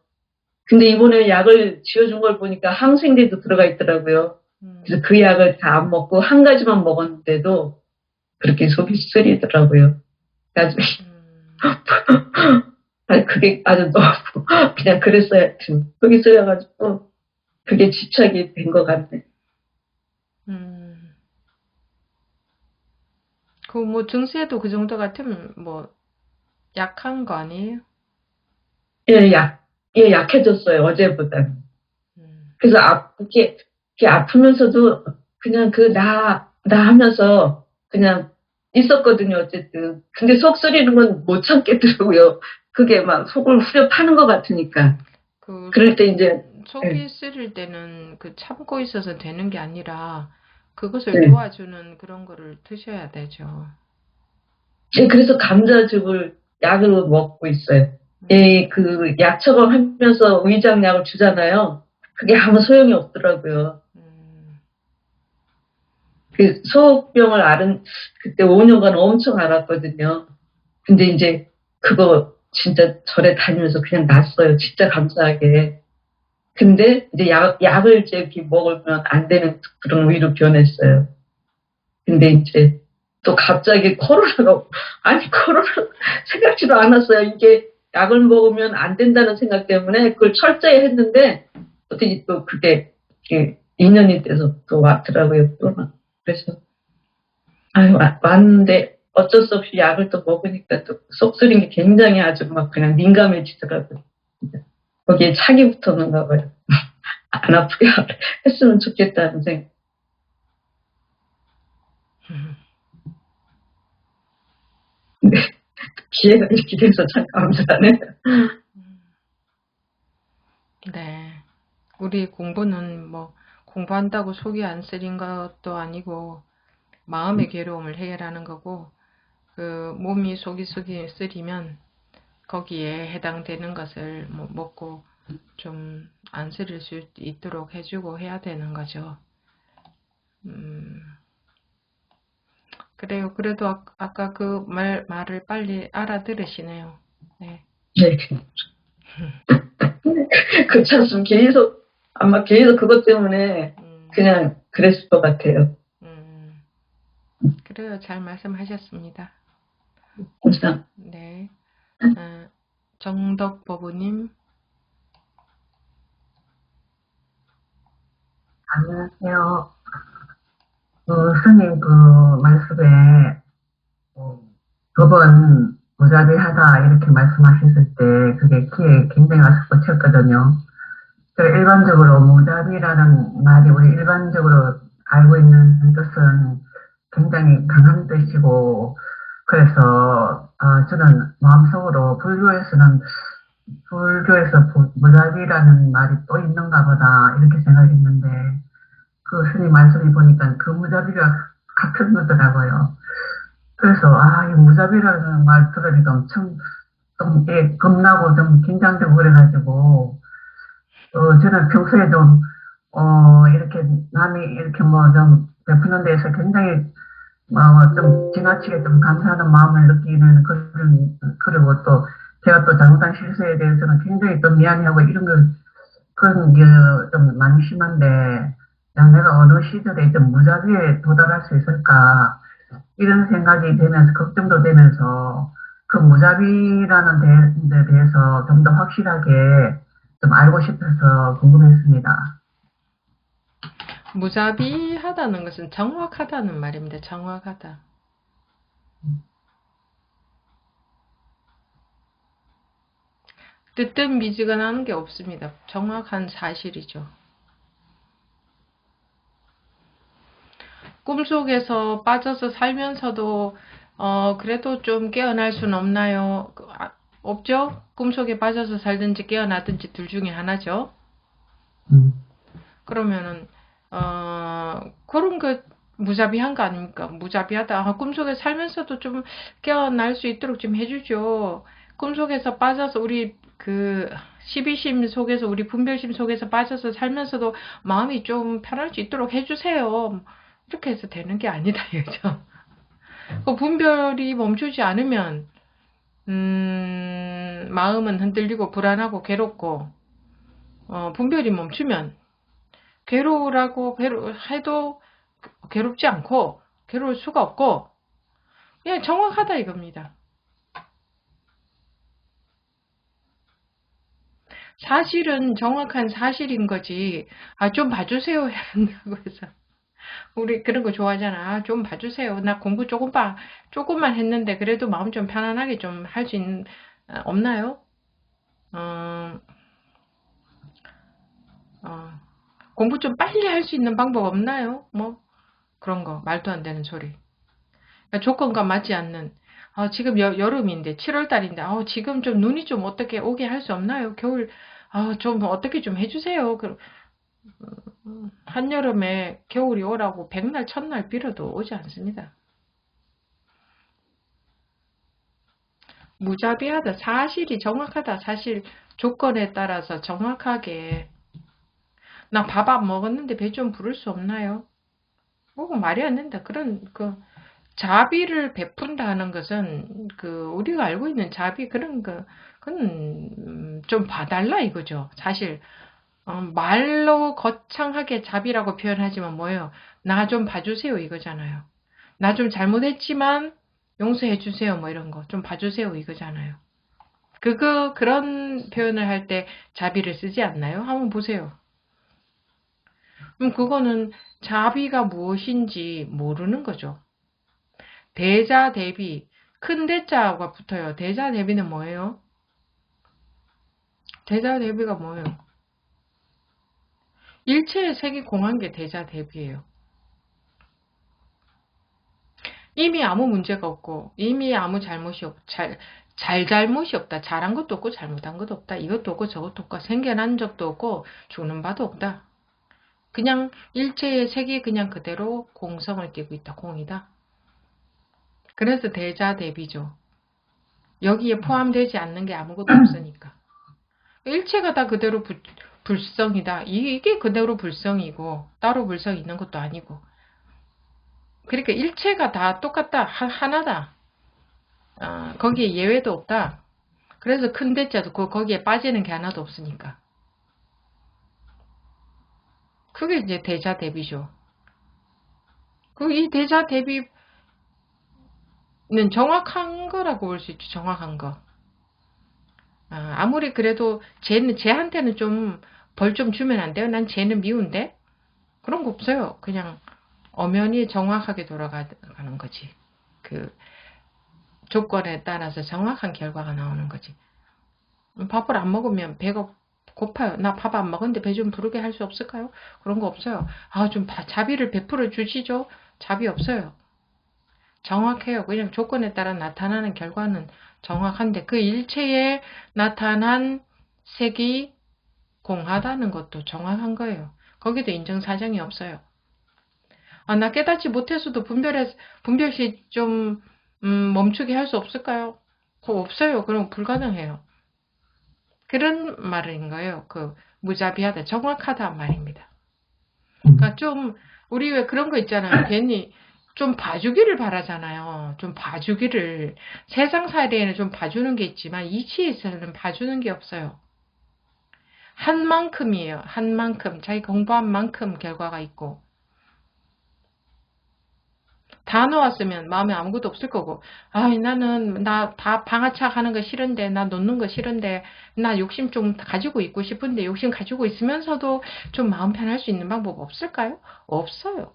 근데 이번에 약을 지어준 걸 보니까 항생제도 들어가 있더라고요. 그래서 그 약을 다 안 먹고 한 가지만 먹었는데도 그렇게 속이 쓰리더라고요. 아주 그게 아주 너무 그냥 그랬어요. 속이 쓰려가지고 그게 집착이 된 것 같네. 그 뭐 증세도 그 정도 같으면 뭐 약한 거 아니에요? 예, 약해졌어요. 어제보다. 그래서 이렇게 아프면서도 그냥 나 하면서 그냥 있었거든요. 어쨌든. 근데 속 쓰리는 건 못 참겠더라고요. 그게 막 속을 후려 파는 것 같으니까. 그럴 때 이제. 속이 쓰릴 때는 그 참고 있어서 되는 게 아니라 그것을 네. 도와주는 그런 거를 드셔야 되죠. 예, 그래서 감자즙을 약으로 먹고 있어요. 예, 그 약 처방하면서 위장약을 주잖아요. 그게 아무 소용이 없더라고요. 그 소병을 그때 5년간 엄청 앓았거든요. 근데 이제 그거 진짜 절에 다니면서 그냥 났어요. 진짜 감사하게. 근데 이제 약을 이제 이렇게 먹으면 안 되는 그런 위로 변했어요. 근데 이제 또 갑자기 코로나가 생각지도 않았어요. 이게 약을 먹으면 안 된다는 생각 때문에 그걸 철저히 했는데 어떻게 또 그게 2년이 돼서 또 왔더라고요. 그래서 왔는데 어쩔 수 없이 약을 또 먹으니까 또 속 쓰린 게 굉장히 아주 막 그냥 민감해지더라고요. 거기에 착이 붙었는가 봐요. 안 아프게 했으면 좋겠다는 생각. 네. 기회가 이렇게 돼서 참 감사하네요. 네. 우리 공부는 뭐 공부한다고 속이 안 쓰린 것도 아니고 마음의 괴로움을 해결하는 거고 그 몸이 속이 쓰리면 거기에 해당되는 것을 뭐 먹고 좀 안 쓰릴 수 있도록 해주고 해야 되는 거죠. 그래요. 그래도 아까 그 말을 빨리 알아들으시네요. 네. 네. 그렇지 않으면 아마 계속 그것 때문에 그냥 그랬을 것 같아요. 그래요. 잘 말씀하셨습니다. 감사합니다. 네. 정덕법우님. 안녕하세요. 스님 말씀에 법은 무자비하다 이렇게 말씀하셨을 때 그게 귀에 굉장히 와서 꽂혔거든요. 일반적으로 무자비라는 말이 우리 일반적으로 알고 있는 뜻은 굉장히 강한 뜻이고 그래서 저는 마음속으로 불교에서 무자비라는 말이 또 있는가 보다 이렇게 생각했는데 그 스님 말씀을 보니까 그 무자비가 같은 거더라고요. 그래서 이 무자비라는 말 들으니까 엄청 좀 겁나고 좀 긴장되고 그래가지고 저는 평소에 좀 이렇게 남이 이렇게 뭐 좀 베푸는 데에서 굉장히 좀 지나치게 좀 감사하는 마음을 느끼는 그리고 또 제가 또 잘못한 실수에 대해서는 굉장히 또 미안해하고 그런 게 좀 많이 심한데 내가 어느 시절에 좀 무자비에 도달할 수 있을까 이런 생각이 되면서 걱정도 되면서 그 무자비라는 데 대해서 좀 더 확실하게 좀 알고 싶어서 궁금했습니다. 무자비하다는 것은 정확하다는 말입니다. 정확하다. 뜨뜻 미지근한 게 없습니다. 정확한 사실이죠. 꿈속에서 빠져서 살면서도 그래도 좀 깨어날 수는 없나요? 없죠? 꿈속에 빠져서 살든지 깨어나든지 둘 중에 하나죠. 그러면은 그런 거 무자비한 거 아닙니까? 무자비하다. 꿈속에 살면서도 좀 깨어날 수 있도록 좀 해주죠. 꿈속에서 빠져서 우리 그 시비심 속에서 우리 분별심 속에서 빠져서 살면서도 마음이 좀 편할 수 있도록 해주세요. 이렇게 해서 되는 게 아니다 이거죠. 그 분별이 멈추지 않으면 마음은 흔들리고 불안하고 괴롭고 분별이 멈추면 괴로우라고 해도 괴롭지 않고 괴로울 수가 없고 그냥 정확하다 이겁니다. 사실은 정확한 사실인 거지. 좀 봐주세요 해야 한다고 해서 우리 그런 거 좋아하잖아. 좀 봐주세요. 나 공부 조금만 했는데 그래도 마음 좀 편안하게 좀 할 수 있는 없나요? 공부 좀 빨리 할 수 있는 방법 없나요? 뭐 그런 거 말도 안 되는 소리. 그러니까 조건과 맞지 않는 지금 여름인데 7월달인데 지금 좀 눈이 좀 어떻게 오게 할 수 없나요? 겨울 좀 어떻게 좀 해주세요. 한여름에 겨울이 오라고 백날 천날 빌어도 오지 않습니다. 무자비하다. 사실이 정확하다. 사실 조건에 따라서 정확하게 나 밥 안 먹었는데 배 좀 부를 수 없나요? 말이 안 된다. 그런 자비를 베푼다 하는 것은 우리가 알고 있는 자비 그런 그건 좀 봐달라 이거죠. 사실 말로 거창하게 자비라고 표현하지만 뭐예요? 나 좀 봐주세요 이거잖아요. 나 좀 잘못했지만 용서해 주세요 뭐 이런 거 좀 봐주세요 이거잖아요. 그런 표현을 할 때 자비를 쓰지 않나요? 한번 보세요. 그럼 그거는 자비가 무엇인지 모르는 거죠. 대자 대비 큰 대자가 붙어요. 대자 대비는 뭐예요? 대자 대비가 뭐예요? 일체의 색이 공한 게 대자 대비예요. 이미 아무 문제가 없고 이미 아무 잘못이 없고 잘못이 없다. 잘한 것도 없고 잘못한 것도 없다. 이것도 없고 저것도 없고 생겨난 적도 없고 죽는 바도 없다. 그냥 일체의 색이 그냥 그대로 공성을 띠고 있다. 공이다. 그래서 대자 대비죠. 여기에 포함되지 않는 게 아무것도 없으니까. 일체가 다 그대로 불성이다. 이게 그대로 불성이고 따로 불성이 있는 것도 아니고. 그러니까 일체가 다 똑같다. 하나다. 거기에 예외도 없다. 그래서 큰 대자도 거기에 빠지는 게 하나도 없으니까. 그게 이제 대자 대비죠. 이 대자 대비는 정확한 거라고 볼 수 있죠. 정확한 거. 아무리 그래도 쟤한테는 좀 벌 좀 주면 안 돼요? 난 쟤는 미운데? 그런 거 없어요. 그냥 엄연히 정확하게 돌아가는 거지. 조건에 따라서 정확한 결과가 나오는 거지. 밥을 안 먹으면 배가 고파요. 나 밥 안 먹었는데 배 좀 부르게 할 수 없을까요? 그런 거 없어요. 좀 자비를 베풀어 주시죠? 자비 없어요. 정확해요. 그냥 조건에 따라 나타나는 결과는 정확한데 그 일체에 나타난 색이 공하다는 것도 정확한 거예요. 거기도 인정사정이 없어요. 나 깨닫지 못해서도 분별시 좀 멈추게 할 수 없을까요? 그거 없어요. 그럼 불가능해요. 그런 말인 거예요. 무자비하다, 정확하다 말입니다. 그러니까 좀 우리 왜 그런 거 있잖아요. 괜히 좀 봐주기를 바라잖아요. 좀 봐주기를. 세상 살이에는 좀 봐주는 게 있지만 이치에서는 봐주는 게 없어요. 한 만큼이에요. 한 만큼. 자기 공부한 만큼 결과가 있고. 다 놓았으면 마음에 아무것도 없을 거고, 나 다 방아착 하는 거 싫은데, 나 놓는 거 싫은데, 나 욕심 좀 가지고 있고 싶은데, 욕심 가지고 있으면서도 좀 마음 편할 수 있는 방법 없을까요? 없어요.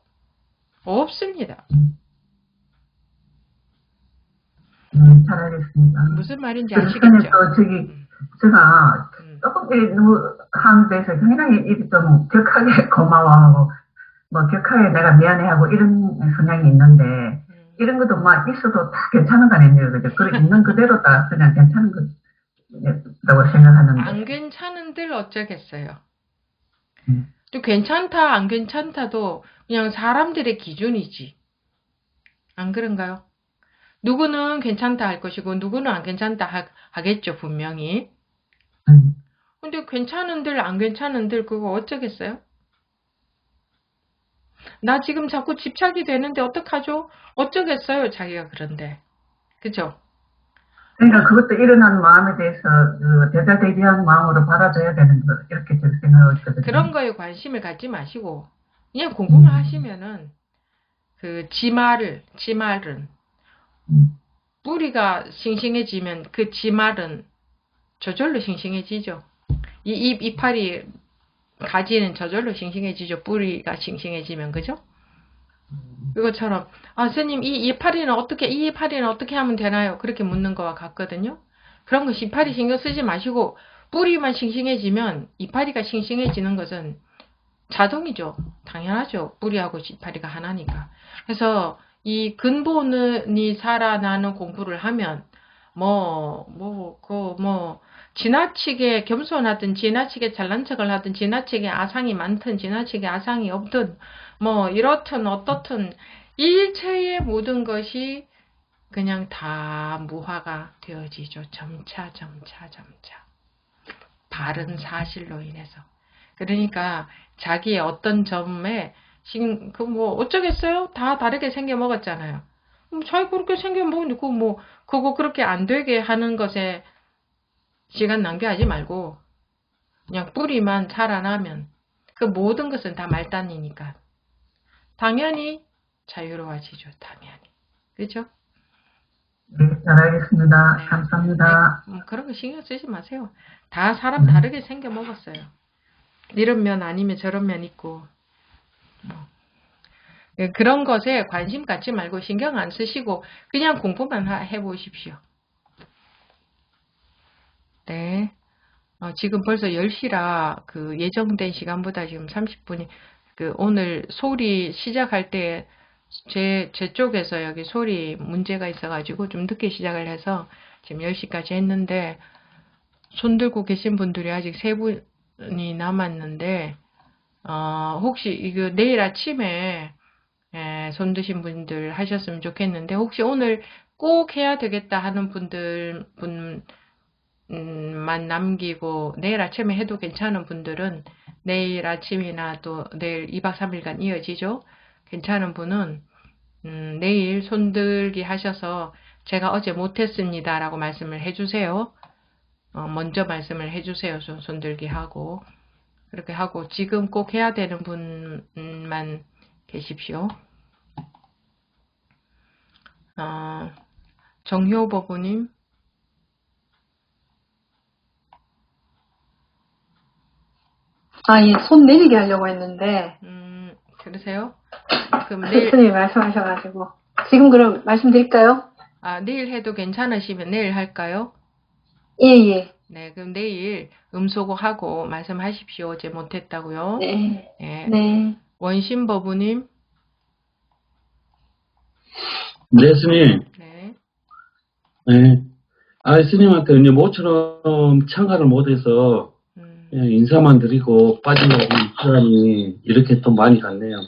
없습니다. 잘 알겠습니다. 무슨 말인지 전에 아시겠죠? 또 제가 조금 하는 데서 굉장히 좀 격하게 고마워하고 뭐 격하게 내가 미안해하고 이런 성향이 있는데 이런 것도 막 있어도 다 괜찮은 거 아니에요, 그죠? 그 있는 그대로 다 그냥 괜찮은 거라고 생각하는데. 안 괜찮은들 어쩌겠어요. 또 괜찮다 안 괜찮다도 그냥 사람들의 기준이지. 안 그런가요? 누구는 괜찮다 할 것이고 누구는 안 괜찮다 하겠죠, 분명히. 근데 괜찮은들 안 괜찮은들 그거 어쩌겠어요? 나 지금 자꾸 집착이 되는데 어떡하죠? 어쩌겠어요, 자기가 그런데. 그죠? 그러니까 그것도 일어난 마음에 대해서 그 대잘대비한 마음으로 받아줘야 되는 거 이렇게 생각하거든요. 그런 거에 관심을 갖지 마시고 그냥 공부만 하시면은 그 지말은 뿌리가 싱싱해지면 그 지말은 저절로 싱싱해지죠. 이 이파리 가지는 저절로 싱싱해지죠. 뿌리가 싱싱해지면, 그죠? 이것처럼 스님 이 이파리는 어떻게 하면 되나요? 그렇게 묻는 거와 같거든요. 그런 거 이파리 신경 쓰지 마시고 뿌리만 싱싱해지면 이파리가 싱싱해지는 것은 자동이죠. 당연하죠. 뿌리하고 이파리가 하나니까. 그래서 이 근본이 살아나는 공부를 하면 지나치게 겸손하든 지나치게 잘난 척을 하든 지나치게 아상이 많든 지나치게 아상이 없든 이렇든 어떻든 일체의 모든 것이 그냥 다 무화가 되어지죠. 점차 바른 사실로 인해서. 그러니까 자기의 어떤 점에 어쩌겠어요? 다 다르게 생겨 먹었잖아요. 자기 그렇게 생겨 먹으니까 그거 그렇게 안 되게 하는 것에 시간 낭비하지 말고 그냥 뿌리만 자라나면 그 모든 것은 다 말단이니까 당연히 자유로워지죠. 당연히. 그렇죠? 네, 잘 알겠습니다. 네, 감사합니다. 네, 그런 거 신경 쓰지 마세요. 다 사람 다르게 생겨 먹었어요. 이런 면 아니면 저런 면 있고 그런 것에 관심 갖지 말고 신경 안 쓰시고 그냥 공부만 해보십시오. 네. 지금 벌써 10시라 그 예정된 시간보다 지금 30분이 오늘 소리 시작할 때 제 쪽에서 여기 소리 문제가 있어가지고 좀 늦게 시작을 해서 지금 10시까지 했는데 손 들고 계신 분들이 아직 3분이 남았는데 혹시 이거 내일 아침에 손 드신 분들 하셨으면 좋겠는데 혹시 오늘 꼭 해야 되겠다 하는 분만 남기고 내일 아침에 해도 괜찮은 분들은 내일 아침이나 또 내일 2박 3일간 이어지죠. 괜찮은 분은 내일 손들기 하셔서 제가 어제 못했습니다 라고 말씀을 해주세요. 먼저 말씀을 해주세요. 손들기 하고 그렇게 하고 지금 꼭 해야 되는 분만 계십시오. 정효버부님 예, 손 내리게 하려고 했는데. 그러세요? 그럼 내일. 스님이 말씀하셔가지고. 지금 그럼 말씀드릴까요? 내일 해도 괜찮으시면 내일 할까요? 예. 네, 그럼 내일 음소거하고 말씀하십시오. 어제 못했다고요? 네. 네. 원신버부님. 네, 스님. 네. 네. 스님한테 이제 모처럼 참가를 못해서 그냥 인사만 드리고 빠지려고 시간이 이렇게 또 많이 갔네요.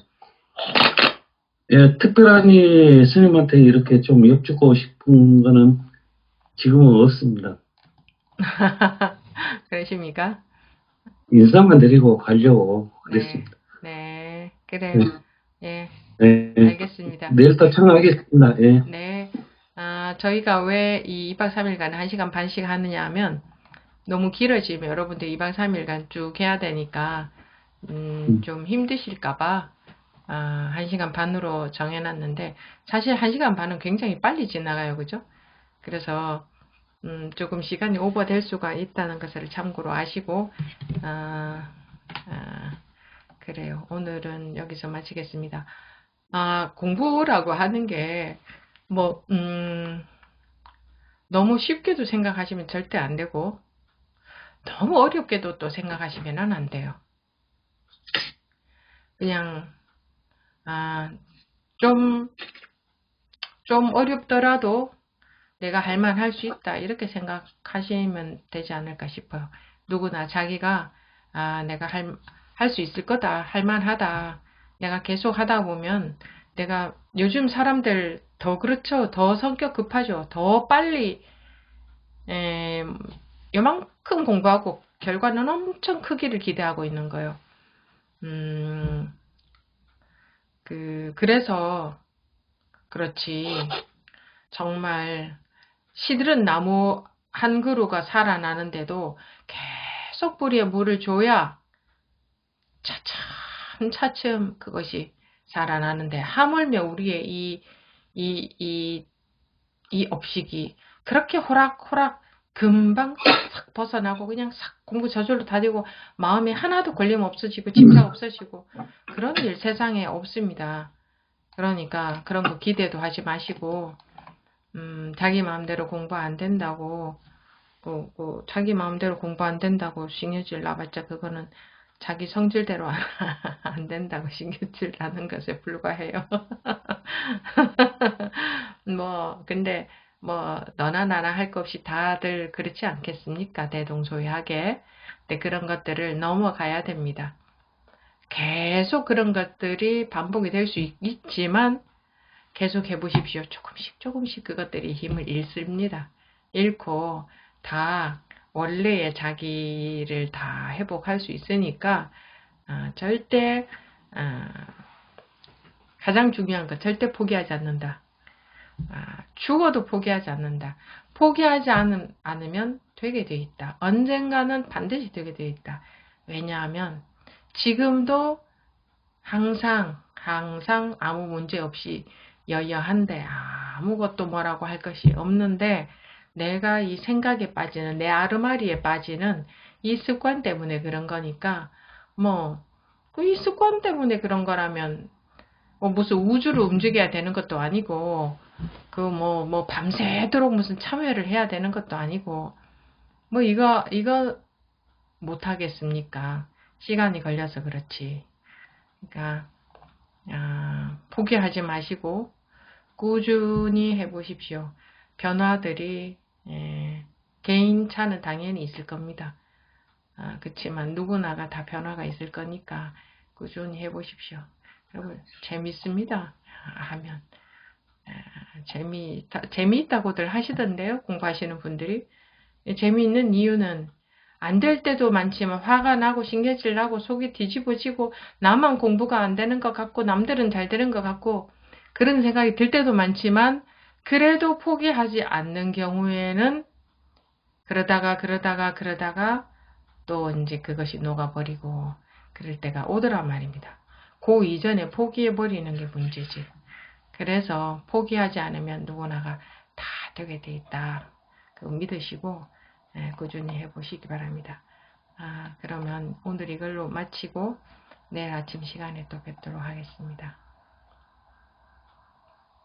예, 특별하니 스님한테 이렇게 좀 여쭙고 싶은 거는 지금은 없습니다. 그러십니까? 인사만 드리고 가려고 그랬습니다. 네, 그래요. 예. 네. 알겠습니다. 내일 또 참가하겠습니다. 예. 네. 저희가 왜 이 2박 3일간 1시간 반씩 하느냐 하면 너무 길어지면 여러분들 2박 3일간 쭉 해야 되니까 좀 힘드실까봐 1시간 반으로 정해놨는데 사실 1시간 반은 굉장히 빨리 지나가요. 그죠? 그래서 조금 시간이 오버될 수가 있다는 것을 참고로 아시고 그래요. 오늘은 여기서 마치겠습니다. 공부라고 하는 게 너무 쉽게도 생각하시면 절대 안 되고 너무 어렵게도 또 생각하시면 안 돼요. 그냥 좀 어렵더라도 내가 할만할 수 있다 이렇게 생각하시면 되지 않을까 싶어요. 누구나 자기가 내가 할 수 있을 거다, 할만하다, 내가 계속 하다 보면 내가 요즘 사람들 더 그렇죠. 더 성격 급하죠. 더 빨리 요만큼 공부하고 결과는 엄청 크기를 기대하고 있는 거예요. 그래서 그렇지. 정말 시들은 나무 한 그루가 살아나는데도 계속 뿌리에 물을 줘야 차츰차츰 그것이 살아나는데, 하물며 우리의 이 업식이 그렇게 호락호락 금방 싹 벗어나고 그냥 싹 공부 저절로 다니고 마음에 하나도 걸림 없어지고 집착 없어지고 그런 일 세상에 없습니다. 그러니까 그런 거 기대도 하지 마시고 자기 마음대로 공부 안 된다고 자기 마음대로 공부 안 된다고 신경질 나봤자 그거는 자기 성질대로 안 된다고 신경질 나는 것에 불과해요. 근데 너나 나나 할 것 없이 다들 그렇지 않겠습니까? 대동소이하게. 근데 그런 것들을 넘어가야 됩니다. 계속 그런 것들이 반복이 될 수 있지만 계속 해보십시오. 조금씩 그것들이 힘을 잃습니다. 잃고 다 원래의 자기를 다 회복할 수 있으니까 절대 가장 중요한 거 절대 포기하지 않는다. 죽어도 포기하지 않는다. 포기하지 않으면 되게 돼 있다. 언젠가는 반드시 되게 돼 있다. 왜냐하면 지금도 항상 아무 문제 없이 여여한데 아무것도 뭐라고 할 것이 없는데 내가 이 생각에 빠지는 내 아르마리에 빠지는 이 습관 때문에 그런 거니까 이 습관 때문에 그런 거라면 무슨 우주를 움직여야 되는 것도 아니고 밤새도록 무슨 참여를 해야 되는 것도 아니고 이거 못 하겠습니까? 시간이 걸려서 그렇지. 그러니까 포기하지 마시고 꾸준히 해보십시오. 변화들이 개인차는 당연히 있을 겁니다. 그렇지만 누구나가 다 변화가 있을 거니까 꾸준히 해보십시오. 여러분 재밌습니다. 하면 재미있다고들 하시던데요. 공부하시는 분들이. 재미있는 이유는 안 될 때도 많지만 화가 나고 신경질 나고 속이 뒤집어지고 나만 공부가 안 되는 것 같고 남들은 잘 되는 것 같고 그런 생각이 들 때도 많지만 그래도 포기하지 않는 경우에는 그러다가 또 이제 그것이 녹아버리고 그럴 때가 오더란 말입니다. 그 이전에 포기해버리는 게 문제지. 그래서 포기하지 않으면 누구나가 다 되게 돼 있다. 그거 믿으시고 꾸준히 해보시기 바랍니다. 그러면 오늘 이걸로 마치고 내일 아침 시간에 또 뵙도록 하겠습니다.